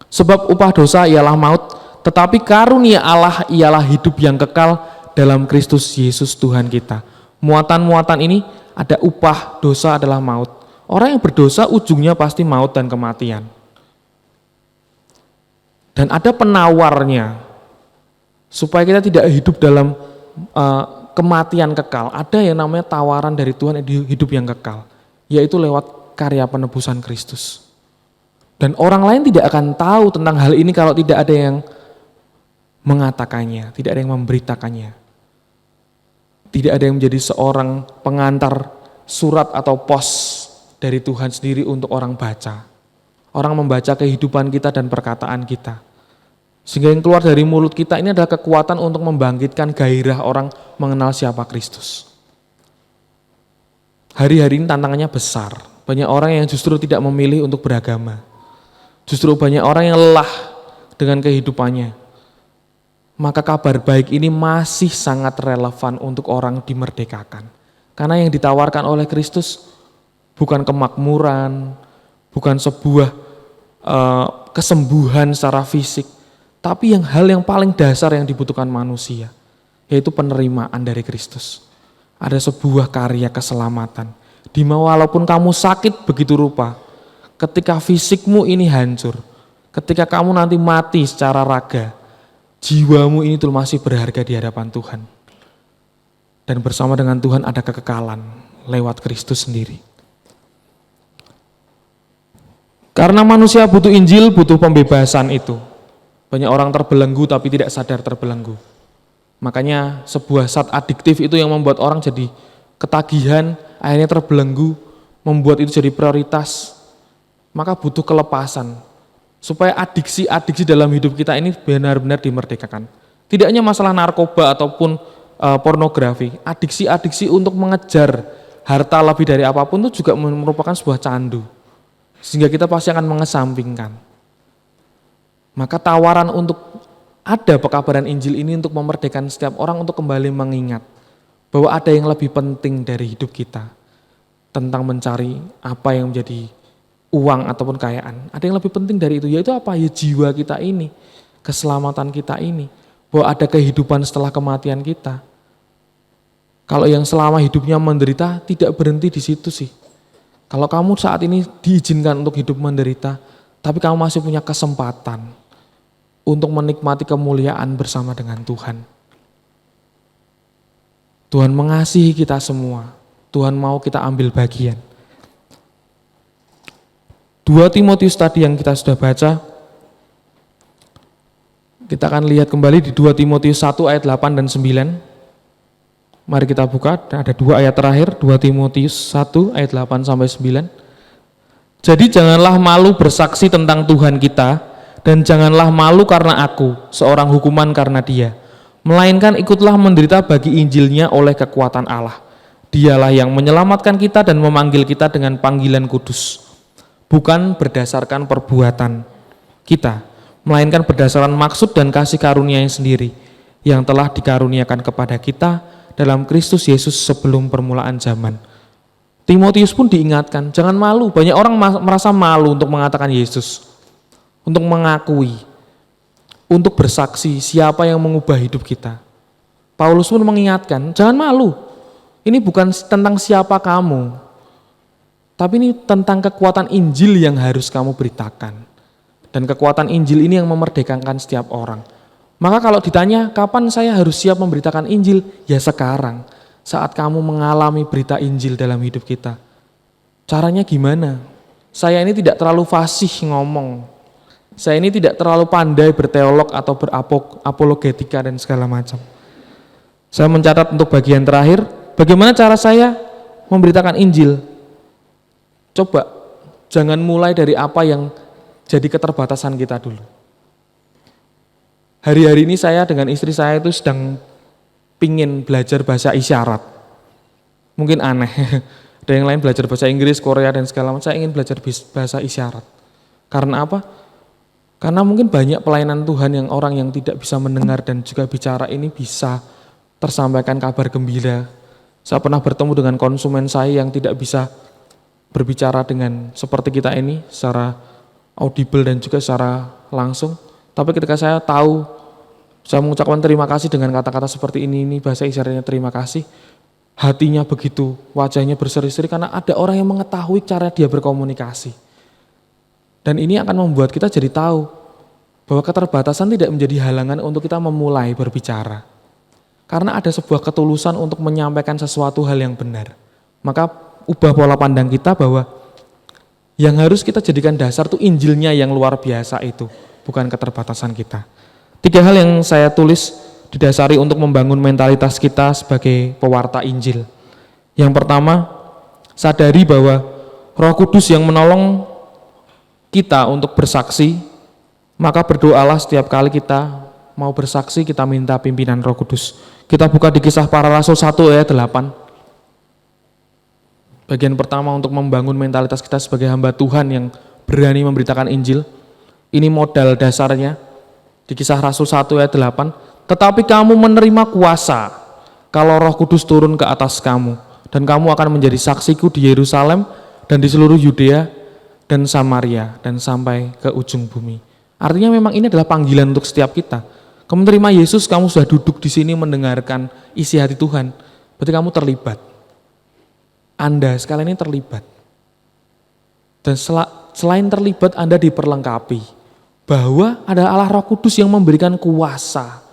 Sebab upah dosa ialah maut, tetapi karunia Allah ialah hidup yang kekal dalam Kristus Yesus Tuhan kita. Muatan-muatan ini ada upah dosa adalah maut. Orang yang berdosa ujungnya pasti maut dan kematian. Dan ada penawarnya supaya kita tidak hidup dalam kematian kekal. Ada yang namanya tawaran dari Tuhan hidup yang kekal, yaitu lewat karya penebusan Kristus. Dan orang lain tidak akan tahu tentang hal ini kalau tidak ada yang mengatakannya, tidak ada yang memberitakannya. Tidak ada yang menjadi seorang pengantar surat atau pos dari Tuhan sendiri untuk orang baca. Orang membaca kehidupan kita dan perkataan kita. Sehingga yang keluar dari mulut kita ini adalah kekuatan untuk membangkitkan gairah orang mengenal siapa Kristus. Hari-hari ini tantangannya besar. Banyak orang yang justru tidak memilih untuk beragama. Justru banyak orang yang lelah dengan kehidupannya. Maka kabar baik ini masih sangat relevan untuk orang dimerdekakan. Karena yang ditawarkan oleh Kristus bukan kemakmuran, bukan sebuah kesembuhan secara fisik, tapi hal yang paling dasar yang dibutuhkan manusia, yaitu penerimaan dari Kristus. Ada sebuah karya keselamatan, di mana walaupun kamu sakit begitu rupa, ketika fisikmu ini hancur, ketika kamu nanti mati secara raga, jiwamu ini tuh masih berharga di hadapan Tuhan. Dan bersama dengan Tuhan ada kekekalan lewat Kristus sendiri. Karena manusia butuh Injil, butuh pembebasan itu. Banyak orang terbelenggu tapi tidak sadar terbelenggu. Makanya sebuah zat adiktif itu yang membuat orang jadi ketagihan, akhirnya terbelenggu, membuat itu jadi prioritas. Maka butuh kelepasan. Supaya adiksi-adiksi dalam hidup kita ini benar-benar dimerdekakan. Tidak hanya masalah narkoba ataupun pornografi, adiksi-adiksi untuk mengejar harta lebih dari apapun itu juga merupakan sebuah candu. Sehingga kita pasti akan mengesampingkan. Maka tawaran untuk ada pekabaran Injil ini untuk memerdekakan setiap orang untuk kembali mengingat bahwa ada yang lebih penting dari hidup kita tentang mencari apa yang menjadi uang ataupun kekayaan. Ada yang lebih penting dari itu, yaitu apa? Ya jiwa kita ini, keselamatan kita ini, bahwa ada kehidupan setelah kematian kita. Kalau yang selama hidupnya menderita tidak berhenti di situ sih. Kalau kamu saat ini diizinkan untuk hidup menderita, tapi kamu masih punya kesempatan untuk menikmati kemuliaan bersama dengan Tuhan. Tuhan mengasihi kita semua. Tuhan mau kita ambil bagian. 2 Timotius tadi yang kita sudah baca, kita akan lihat kembali di 2 Timotius 1 ayat 8 dan 9. Mari kita buka, ada 2 ayat terakhir, 2 Timotius 1 ayat 8 sampai 9. Jadi janganlah malu bersaksi tentang Tuhan kita, dan janganlah malu karena aku, seorang hukuman karena dia. Melainkan ikutlah menderita bagi Injilnya oleh kekuatan Allah. Dialah yang menyelamatkan kita dan memanggil kita dengan panggilan kudus. Bukan berdasarkan perbuatan kita, melainkan berdasarkan maksud dan kasih karunia-Nya sendiri, yang telah dikaruniakan kepada kita dalam Kristus Yesus sebelum permulaan zaman. Timotius pun diingatkan, jangan malu. Banyak orang merasa malu untuk mengatakan Yesus, untuk mengakui, untuk bersaksi siapa yang mengubah hidup kita. Paulus pun mengingatkan, jangan malu. Ini bukan tentang siapa kamu, tapi ini tentang kekuatan Injil yang harus kamu beritakan. Dan kekuatan Injil ini yang memerdekakan setiap orang. Maka kalau ditanya, kapan saya harus siap memberitakan Injil? Ya sekarang, saat kamu mengalami berita Injil dalam hidup kita. Caranya gimana? Saya ini tidak terlalu fasih ngomong. Saya ini tidak terlalu pandai berteolog atau berapologetika dan segala macam. Saya mencatat untuk bagian terakhir, bagaimana cara saya memberitakan Injil? Coba, jangan mulai dari apa yang jadi keterbatasan kita dulu. Hari-hari ini saya dengan istri saya itu sedang pingin belajar bahasa isyarat. Mungkin aneh, ada yang lain belajar bahasa Inggris, Korea dan segala macam. Saya ingin belajar bahasa isyarat. Karena apa? Karena mungkin banyak pelayanan Tuhan yang orang yang tidak bisa mendengar dan juga bicara ini bisa tersampaikan kabar gembira. Saya pernah bertemu dengan konsumen saya yang tidak bisa berbicara dengan seperti kita ini secara audible dan juga secara langsung. Tapi ketika saya tahu, saya mengucapkan terima kasih dengan kata-kata seperti ini bahasa isyaratnya terima kasih. Hatinya begitu, wajahnya berseri-seri karena ada orang yang mengetahui cara dia berkomunikasi. Dan ini akan membuat kita jadi tahu bahwa keterbatasan tidak menjadi halangan untuk kita memulai berbicara. Karena ada sebuah ketulusan untuk menyampaikan sesuatu hal yang benar. Maka ubah pola pandang kita bahwa yang harus kita jadikan dasar itu Injilnya yang luar biasa itu, bukan keterbatasan kita. 3 hal yang saya tulis didasari untuk membangun mentalitas kita sebagai pewarta Injil. Yang pertama, sadari bahwa Roh Kudus yang menolong kita untuk bersaksi, maka berdoalah setiap kali kita mau bersaksi, kita minta pimpinan Roh Kudus. Kita buka di Kisah Para Rasul 1 ayat 8. Bagian pertama untuk membangun mentalitas kita sebagai hamba Tuhan yang berani memberitakan Injil. Ini modal dasarnya di Kisah Rasul 1 ayat 8. Tetapi kamu menerima kuasa kalau Roh Kudus turun ke atas kamu, dan kamu akan menjadi saksiku di Yerusalem dan di seluruh Yudea dan Samaria dan sampai ke ujung bumi. Artinya memang ini adalah panggilan untuk setiap kita. Kamu menerima Yesus, kamu sudah duduk di sini mendengarkan isi hati Tuhan. Berarti kamu terlibat. Anda sekalian ini terlibat. Dan selain terlibat, Anda diperlengkapi bahwa ada Allah Roh Kudus yang memberikan kuasa.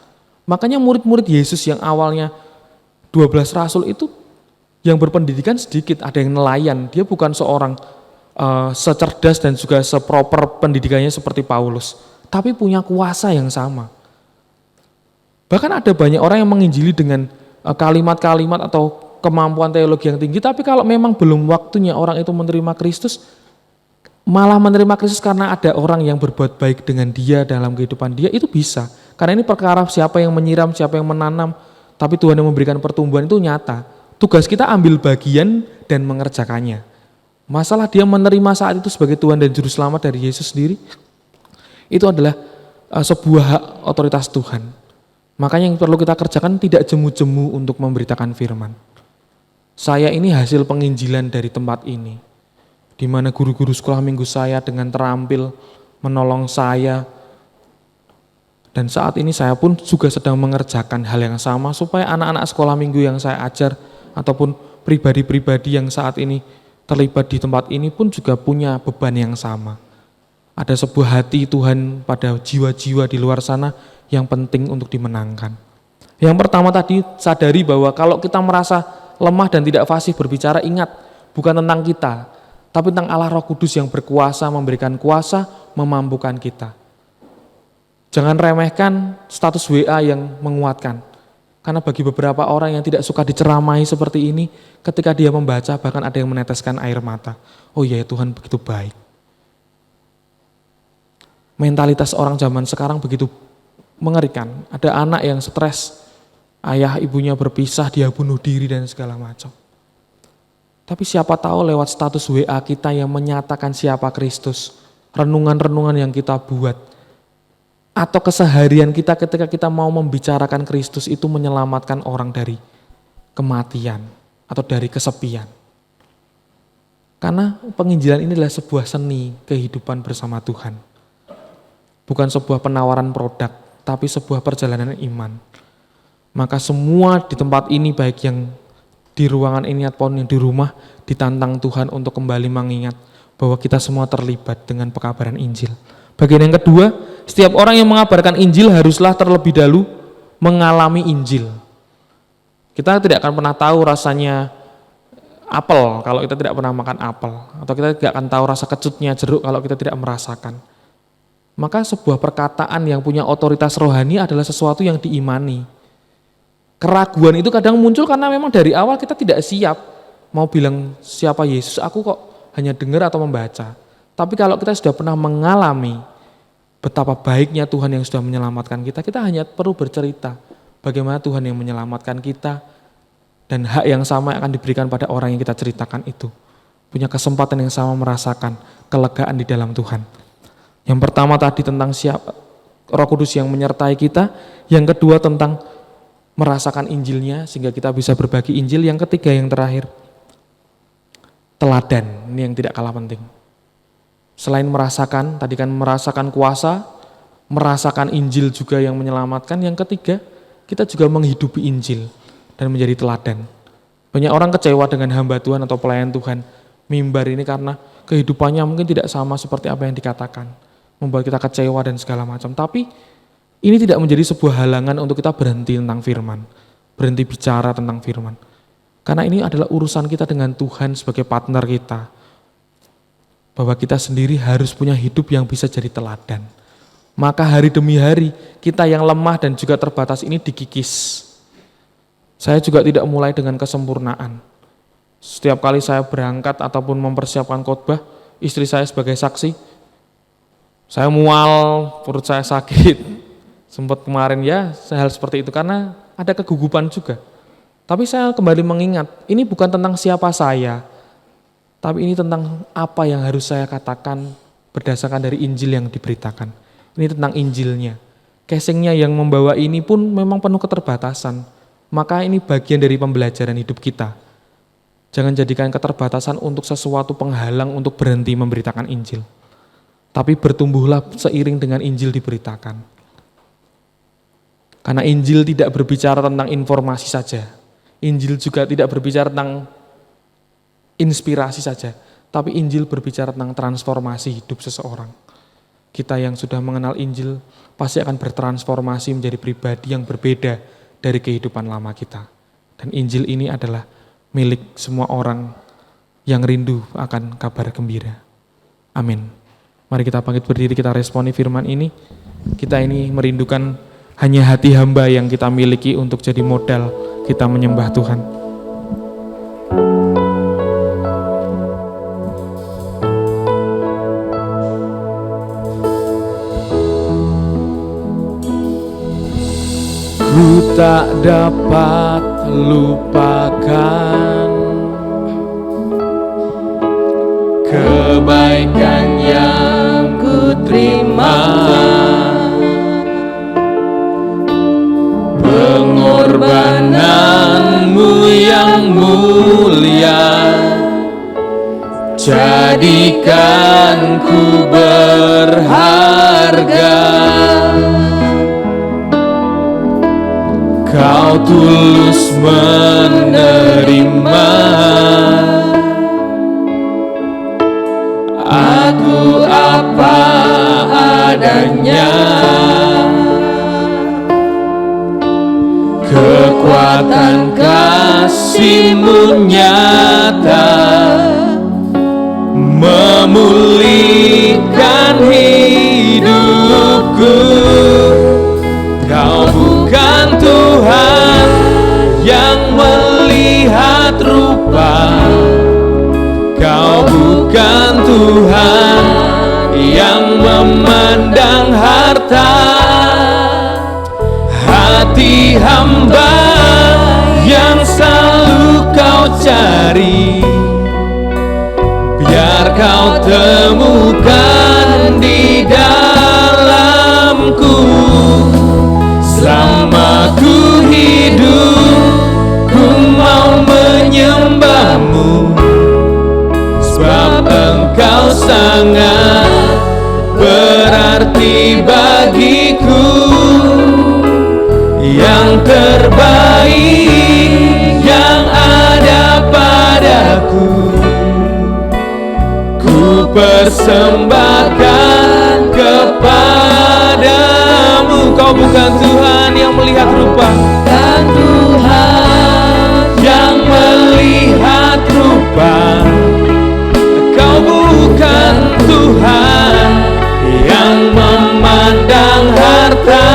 Makanya murid-murid Yesus yang awalnya 12 rasul itu yang berpendidikan sedikit, ada yang nelayan. Dia bukan seorang secerdas dan juga seproper pendidikannya seperti Paulus, tapi punya kuasa yang sama. Bahkan ada banyak orang yang menginjili dengan kalimat-kalimat atau kemampuan teologi yang tinggi, tapi kalau memang belum waktunya orang itu menerima Kristus, malah menerima Kristus karena ada orang yang berbuat baik dengan dia dalam kehidupan dia, itu bisa. Karena ini perkara siapa yang menyiram, siapa yang menanam, tapi Tuhan yang memberikan pertumbuhan itu nyata. Tugas kita ambil bagian dan mengerjakannya. Masalah dia menerima saat itu sebagai Tuhan dan Juru Selamat dari Yesus sendiri, itu adalah sebuah hak otoritas Tuhan. Makanya yang perlu kita kerjakan tidak jemu-jemu untuk memberitakan firman. Saya ini hasil penginjilan dari tempat ini, di mana guru-guru sekolah minggu saya dengan terampil menolong saya, dan saat ini saya pun juga sedang mengerjakan hal yang sama supaya anak-anak sekolah minggu yang saya ajar ataupun pribadi-pribadi yang saat ini terlibat di tempat ini pun juga punya beban yang sama. Ada sebuah hati Tuhan pada jiwa-jiwa di luar sana yang penting untuk dimenangkan. Yang pertama tadi, sadari bahwa kalau kita merasa lemah dan tidak fasih berbicara, ingat, bukan tentang kita, tapi tentang Allah Roh Kudus yang berkuasa, memberikan kuasa, memampukan kita. Jangan remehkan status WA yang menguatkan. Karena bagi beberapa orang yang tidak suka diceramai seperti ini, ketika dia membaca bahkan ada yang meneteskan air mata. Oh iya, Tuhan begitu baik. Mentalitas orang zaman sekarang begitu mengerikan. Ada anak yang stres, ayah ibunya berpisah, dia bunuh diri dan segala macam. Tapi siapa tahu lewat status WA kita yang menyatakan siapa Kristus, renungan-renungan yang kita buat, atau keseharian kita ketika kita mau membicarakan Kristus itu menyelamatkan orang dari kematian atau dari kesepian. Karena penginjilan ini adalah sebuah seni kehidupan bersama Tuhan. Bukan sebuah penawaran produk, tapi sebuah perjalanan iman. Maka semua di tempat ini, baik yang di ruangan ini ataupun yang di rumah, ditantang Tuhan untuk kembali mengingat bahwa kita semua terlibat dengan pekabaran Injil. Bagian yang kedua, setiap orang yang mengabarkan Injil haruslah terlebih dahulu mengalami Injil. Kita tidak akan pernah tahu rasanya apel kalau kita tidak pernah makan apel, atau kita tidak akan tahu rasa kecutnya jeruk kalau kita tidak merasakan. Maka sebuah perkataan yang punya otoritas rohani adalah sesuatu yang diimani. Keraguan itu kadang muncul karena memang dari awal kita tidak siap mau bilang siapa Yesus, aku kok hanya dengar atau membaca. Tapi kalau kita sudah pernah mengalami betapa baiknya Tuhan yang sudah menyelamatkan kita, kita hanya perlu bercerita bagaimana Tuhan yang menyelamatkan kita, dan hak yang sama akan diberikan pada orang yang kita ceritakan itu. Punya kesempatan yang sama merasakan kelegaan di dalam Tuhan. Yang pertama tadi tentang siapa Roh Kudus yang menyertai kita, yang kedua tentang merasakan Injilnya sehingga kita bisa berbagi Injil, yang ketiga yang terakhir teladan. Ini yang tidak kalah penting. Selain merasakan, tadi kan merasakan kuasa, merasakan Injil juga yang menyelamatkan, yang ketiga kita juga menghidupi Injil dan menjadi teladan. Banyak orang kecewa dengan hamba Tuhan atau pelayan Tuhan mimbar ini karena kehidupannya mungkin tidak sama seperti apa yang dikatakan, membuat kita kecewa dan segala macam. Tapi ini tidak menjadi sebuah halangan untuk kita berhenti tentang firman, berhenti bicara tentang firman. Karena ini adalah urusan kita dengan Tuhan sebagai partner kita, bahwa kita sendiri harus punya hidup yang bisa jadi teladan. Maka hari demi hari kita yang lemah dan juga terbatas ini dikikis. Saya juga tidak mulai dengan kesempurnaan. Setiap kali saya berangkat ataupun mempersiapkan khotbah, istri saya sebagai saksi, saya mual, perut saya sakit. Sempat kemarin ya hal seperti itu karena ada kegugupan juga. Tapi saya kembali mengingat, ini bukan tentang siapa saya, tapi ini tentang apa yang harus saya katakan berdasarkan dari Injil yang diberitakan. Ini tentang Injilnya. Casingnya yang membawa ini pun memang penuh keterbatasan. Maka ini bagian dari pembelajaran hidup kita. Jangan jadikan keterbatasan untuk sesuatu penghalang untuk berhenti memberitakan Injil. Tapi bertumbuhlah seiring dengan Injil diberitakan. Karena Injil tidak berbicara tentang informasi saja. Injil juga tidak berbicara tentang inspirasi saja. Tapi Injil berbicara tentang transformasi hidup seseorang. Kita yang sudah mengenal Injil pasti akan bertransformasi menjadi pribadi yang berbeda dari kehidupan lama kita. Dan Injil ini adalah milik semua orang yang rindu akan kabar gembira. Amin. Mari kita bangkit berdiri, kita responi firman ini. Kita ini merindukan hanya hati hamba yang kita miliki untuk jadi modal kita menyembah Tuhan. Ku tak dapat lupakan kebaikan yang ku terima, pengorbananmu yang mulia, jadikan ku berharga. Kau tulus menerima aku apa adanya. Kekuatan kasih-Mu nyata memulihkan hidupku. Kau bukan Tuhan yang melihat rupa, Kau bukan Tuhan yang memandang harta. Hati hamba yang selalu Kau cari, biar Kau temukan di dalamku. Selama ku hidup, ku mau menyembah-Mu, sebab Engkau sangat berarti bagiku. Yang terbaik yang ada padaku, ku persembahkan kepadamu. Kau bukan Tuhan yang melihat rupa, bukan Tuhan yang melihat rupa. Kau bukan Tuhan yang memandang harta.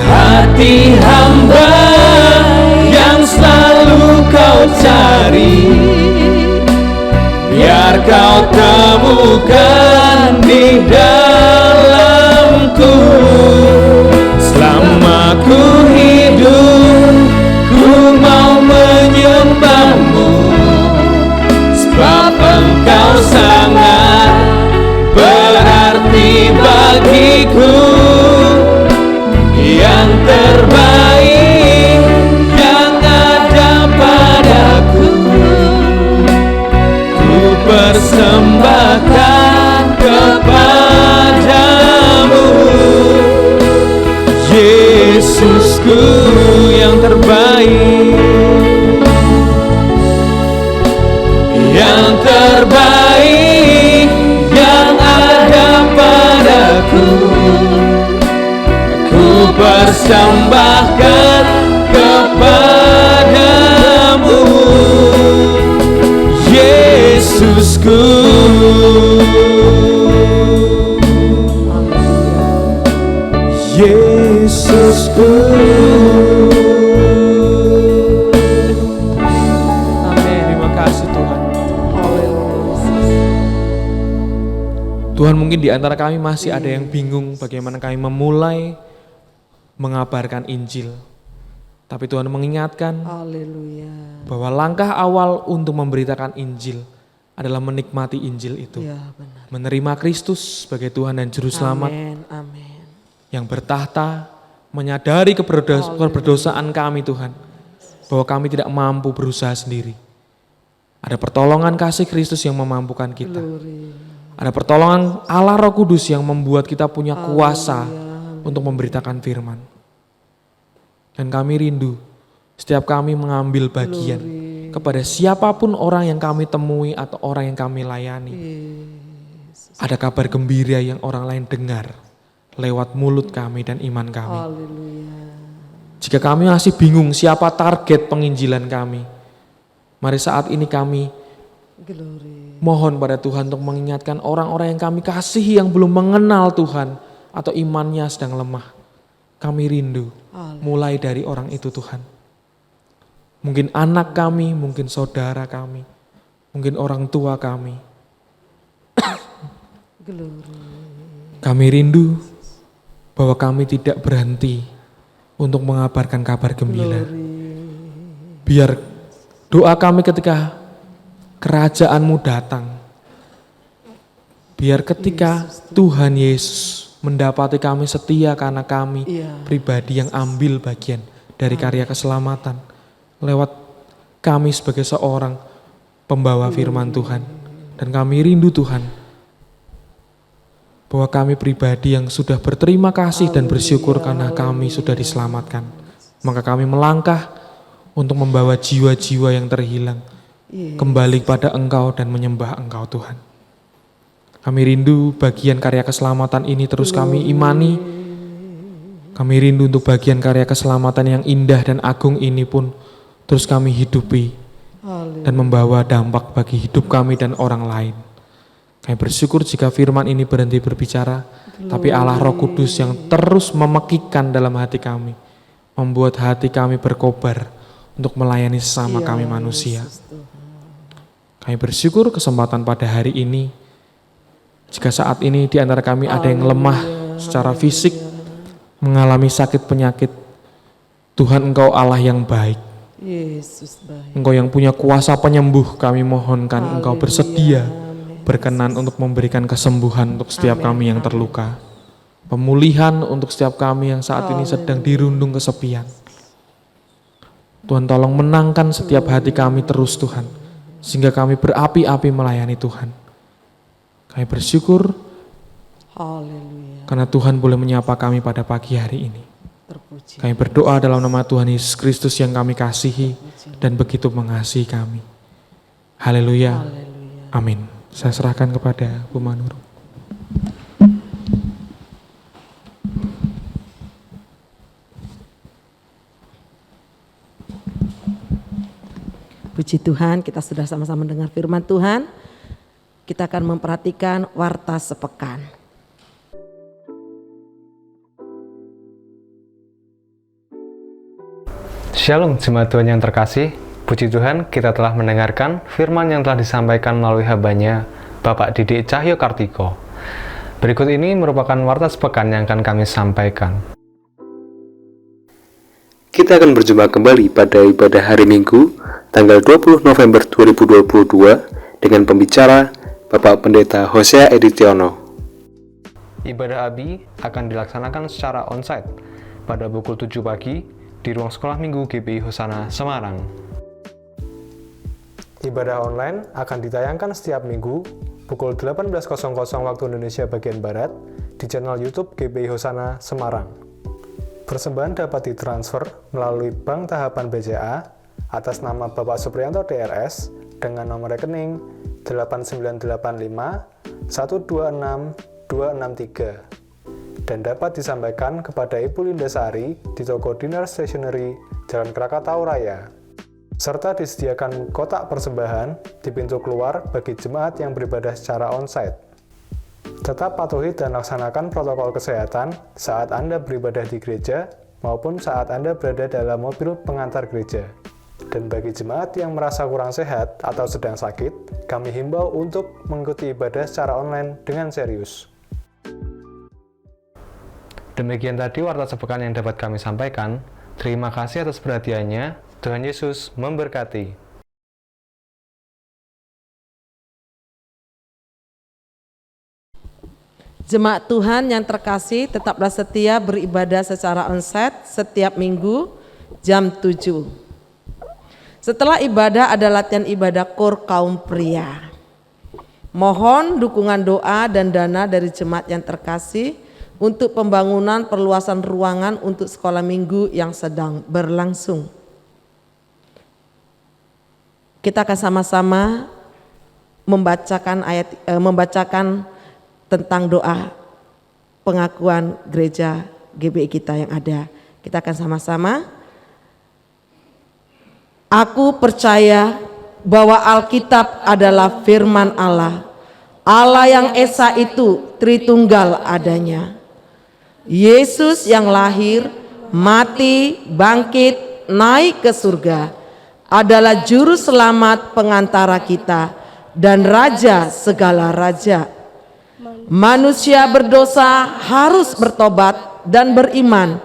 Hati hamba yang selalu Kau cari, biar Kau temukan di dalamku. Selama ku hidup, ku mau menyembah-Mu, sebab Engkau sangat berarti persembahkan kepadamu, Yesusku yang terbaik, yang terbaik yang ada padaku. Ku persembahkan kepadamu, Yesusku. Yesusku. Amin. Terima kasih Tuhan. Tuhan, mungkin di antara kami masih ada yang bingung bagaimana kami memulai mengabarkan Injil. Tapi Tuhan mengingatkan bahwa langkah awal untuk memberitakan Injil adalah menikmati Injil itu. Ya, benar. Menerima Kristus sebagai Tuhan dan Juru Selamat. Amin. Yang bertahta, menyadari keberdosaan kami Tuhan, bahwa kami tidak mampu berusaha sendiri. Ada pertolongan kasih Kristus yang memampukan kita. Ada pertolongan Allah Roh Kudus yang membuat kita punya kuasa untuk memberitakan firman. Dan kami rindu setiap kami mengambil bagian kepada siapapun orang yang kami temui atau orang yang kami layani. Ada kabar gembira yang orang lain dengar lewat mulut kami dan iman kami. Jika kami masih bingung siapa target penginjilan kami, mari saat ini kami mohon pada Tuhan untuk mengingatkan orang-orang yang kami kasihi yang belum mengenal Tuhan atau imannya sedang lemah. Kami rindu mulai dari orang itu Tuhan. Mungkin anak kami, mungkin saudara kami, mungkin orang tua kami. Kami rindu bahwa kami tidak berhenti untuk mengabarkan kabar gembira. Biar doa kami ketika kerajaan-Mu datang, biar ketika Tuhan Yesus mendapati kami setia karena kami pribadi yang ambil bagian dari karya keselamatan lewat kami sebagai seorang pembawa firman Tuhan. Dan kami rindu Tuhan bahwa kami pribadi yang sudah berterima kasih dan bersyukur karena kami sudah diselamatkan. Maka kami melangkah untuk membawa jiwa-jiwa yang terhilang kembali pada Engkau dan menyembah Engkau Tuhan. Kami rindu bagian karya keselamatan ini terus kami imani. Kami rindu untuk bagian karya keselamatan yang indah dan agung ini pun terus kami hidupi dan membawa dampak bagi hidup kami dan orang lain. Kami bersyukur jika firman ini berhenti berbicara, tapi Allah Roh Kudus yang terus memekikkan dalam hati kami, membuat hati kami berkobar untuk melayani sesama kami manusia. Kami bersyukur kesempatan pada hari ini. Jika saat ini di antara kami ada yang lemah secara fisik, mengalami sakit penyakit, Tuhan Engkau Allah yang baik. Engkau yang punya kuasa penyembuh, kami mohonkan Engkau bersedia, berkenan untuk memberikan kesembuhan untuk setiap kami yang terluka. Pemulihan untuk setiap kami yang saat ini sedang dirundung kesepian. Tuhan tolong menangkan setiap hati kami terus Tuhan, sehingga kami berapi-api melayani Tuhan. Kami bersyukur karena Tuhan boleh menyapa kami pada pagi hari ini. Kami berdoa dalam nama Tuhan Yesus Kristus yang kami kasihi dan begitu mengasihi kami. Haleluya. Amin. Saya serahkan kepada Bu Manur. Puji Tuhan, kita sudah sama-sama mendengar firman Tuhan. Kita akan memperhatikan warta sepekan. Shalom jemaat Tuhan yang terkasih. Puji Tuhan, kita telah mendengarkan firman yang telah disampaikan melalui hamba-Nya Bapak Didik Cahyo Kartiko. Berikut ini merupakan warta sepekan yang akan kami sampaikan. Kita akan berjumpa kembali pada ibadah hari Minggu, tanggal 20 November 2022 dengan pembicara Bapak Pendeta Hosea Editiono. Ibadah Abi akan dilaksanakan secara onsite pada pukul 7 pagi di ruang sekolah minggu GPI Hosana, Semarang. Ibadah online akan ditayangkan setiap minggu pukul 18.00 waktu Indonesia bagian Barat di channel YouTube GBI Hosana Semarang. Persembahan dapat ditransfer melalui Bank Tahapan BCA atas nama Bapak Supriyanto DRS dengan nomor rekening 8985 126 263 dan dapat disampaikan kepada Ibu Linda Sari di toko Dinar Stationery Jalan Krakatau Raya. Serta disediakan kotak persembahan di pintu keluar bagi jemaat yang beribadah secara onsite. Tetap patuhi dan laksanakan protokol kesehatan saat Anda beribadah di gereja maupun saat Anda berada dalam mobil pengantar gereja. Dan bagi jemaat yang merasa kurang sehat atau sedang sakit, kami himbau untuk mengikuti ibadah secara online dengan serius. Demikian tadi warta sepekan yang dapat kami sampaikan. Terima kasih atas perhatiannya. Tuhan Yesus memberkati. Jemaat Tuhan yang terkasih, tetaplah setia beribadah secara onsite setiap minggu jam 7. Setelah ibadah ada latihan ibadah kor kaum pria. Mohon dukungan doa dan dana dari jemaat yang terkasih untuk pembangunan perluasan ruangan untuk sekolah minggu yang sedang berlangsung. Kita akan sama-sama membacakan tentang doa pengakuan gereja GBI kita yang ada. Kita akan sama-sama. Aku percaya bahwa Alkitab adalah firman Allah. Allah yang Esa itu Tritunggal adanya. Yesus yang lahir, mati, bangkit, naik ke surga adalah juru selamat pengantara kita dan raja segala raja. Manusia berdosa harus bertobat dan beriman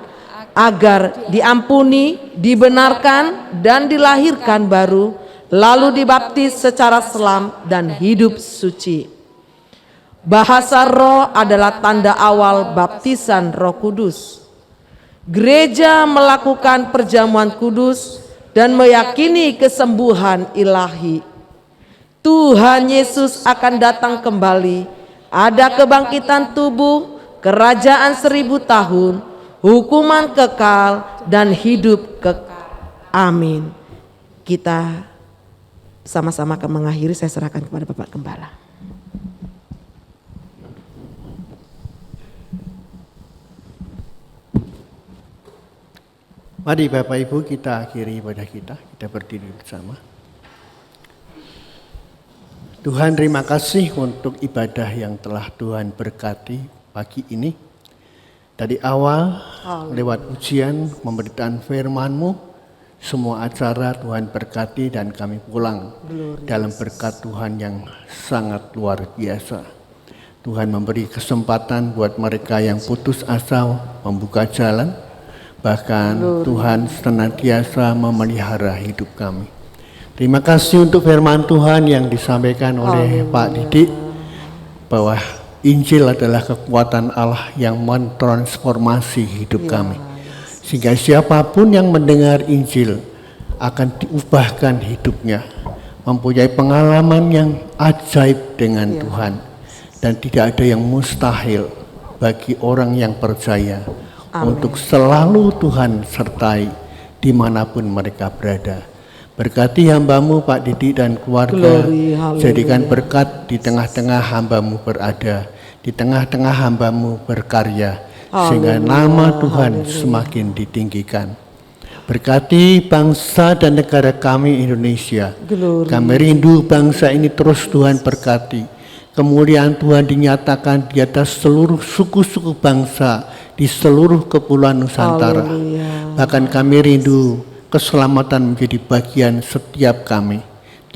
agar diampuni, dibenarkan dan dilahirkan baru, lalu dibaptis secara selam dan hidup suci. Bahasa roh adalah tanda awal baptisan Roh Kudus. Gereja melakukan perjamuan kudus dan meyakini kesembuhan ilahi. Tuhan Yesus akan datang kembali. Ada kebangkitan tubuh, kerajaan 1000 tahun, hukuman kekal dan hidup kekal. Amin. Kita sama-sama akan mengakhiri. Saya serahkan kepada Bapak Gembala. Mari Bapak Ibu kita akhiri ibadah kita berdiri bersama. Tuhan, terima kasih untuk ibadah yang telah Tuhan berkati pagi ini. Dari awal lewat ujian memberikan firman-Mu, semua acara Tuhan berkati dan kami pulang dalam berkat Tuhan yang sangat luar biasa. Tuhan memberi kesempatan buat mereka yang putus asa membuka jalan. Bahkan Tuhan senantiasa memelihara hidup kami. Terima kasih untuk firman Tuhan yang disampaikan oleh Pak Didik, bahwa Injil adalah kekuatan Allah yang mentransformasi hidup kami. Sehingga siapapun yang mendengar Injil akan diubahkan hidupnya, mempunyai pengalaman yang ajaib dengan Tuhan. Dan tidak ada yang mustahil bagi orang yang percaya. Untuk selalu Tuhan sertai dimanapun mereka berada. Berkati hamba-Mu Pak Didik dan keluarga. Jadikan berkat di tengah-tengah hamba-Mu berada, di tengah-tengah hamba-Mu berkarya, sehingga nama Tuhan semakin ditinggikan. Berkati bangsa dan negara kami Indonesia. Kami rindu bangsa ini terus Tuhan berkati. Kemuliaan Tuhan dinyatakan di atas seluruh suku-suku bangsa di seluruh kepulauan Nusantara. Bahkan kami rindu keselamatan menjadi bagian setiap kami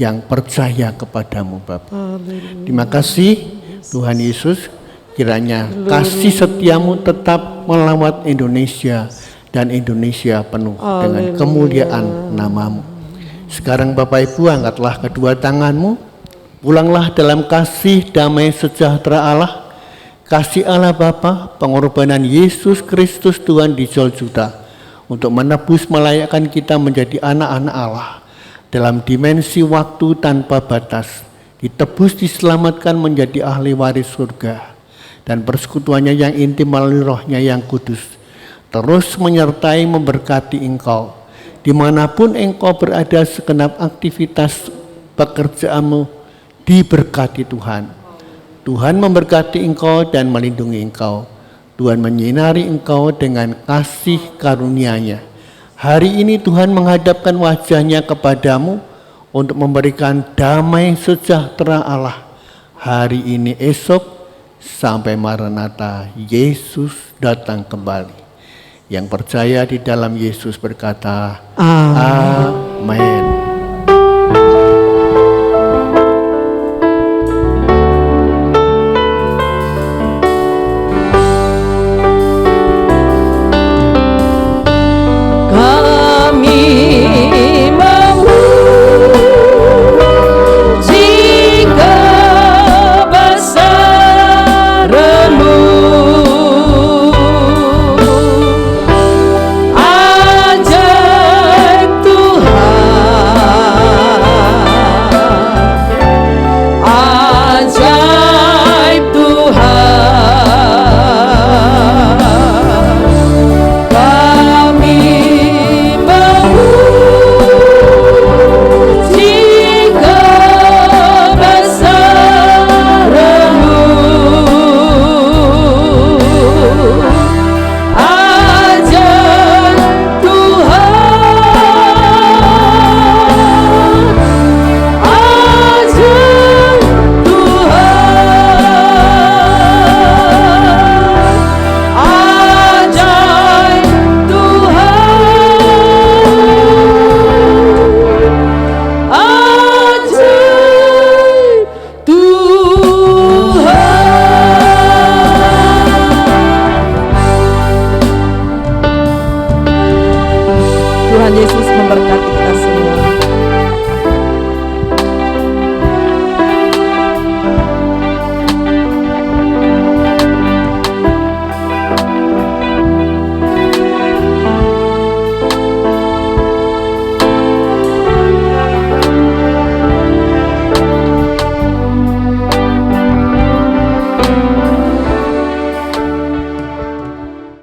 yang percaya kepadamu Bapa. Terima kasih Tuhan Yesus, kiranya kasih setiamu tetap melawat Indonesia dan Indonesia penuh dengan kemuliaan namamu. Sekarang Bapak Ibu, angkatlah kedua tanganmu. Pulanglah dalam kasih damai sejahtera Allah, kasih Allah Bapa, pengorbanan Yesus Kristus Tuhan di Golgota untuk menebus melayakkan kita menjadi anak-anak Allah dalam dimensi waktu tanpa batas, ditebus, diselamatkan menjadi ahli waris surga, dan persekutuannya yang intim melalui Roh-Nya yang kudus terus menyertai memberkati engkau dimanapun engkau berada. Segenap aktivitas pekerjaanmu diberkati Tuhan. Tuhan memberkati engkau dan melindungi engkau. Tuhan menyinari engkau dengan kasih karunia-Nya. Hari ini Tuhan menghadapkan wajah-Nya kepadamu untuk memberikan damai sejahtera Allah hari ini, esok, sampai Maranatha, Yesus datang kembali. Yang percaya di dalam Yesus berkata, Amin.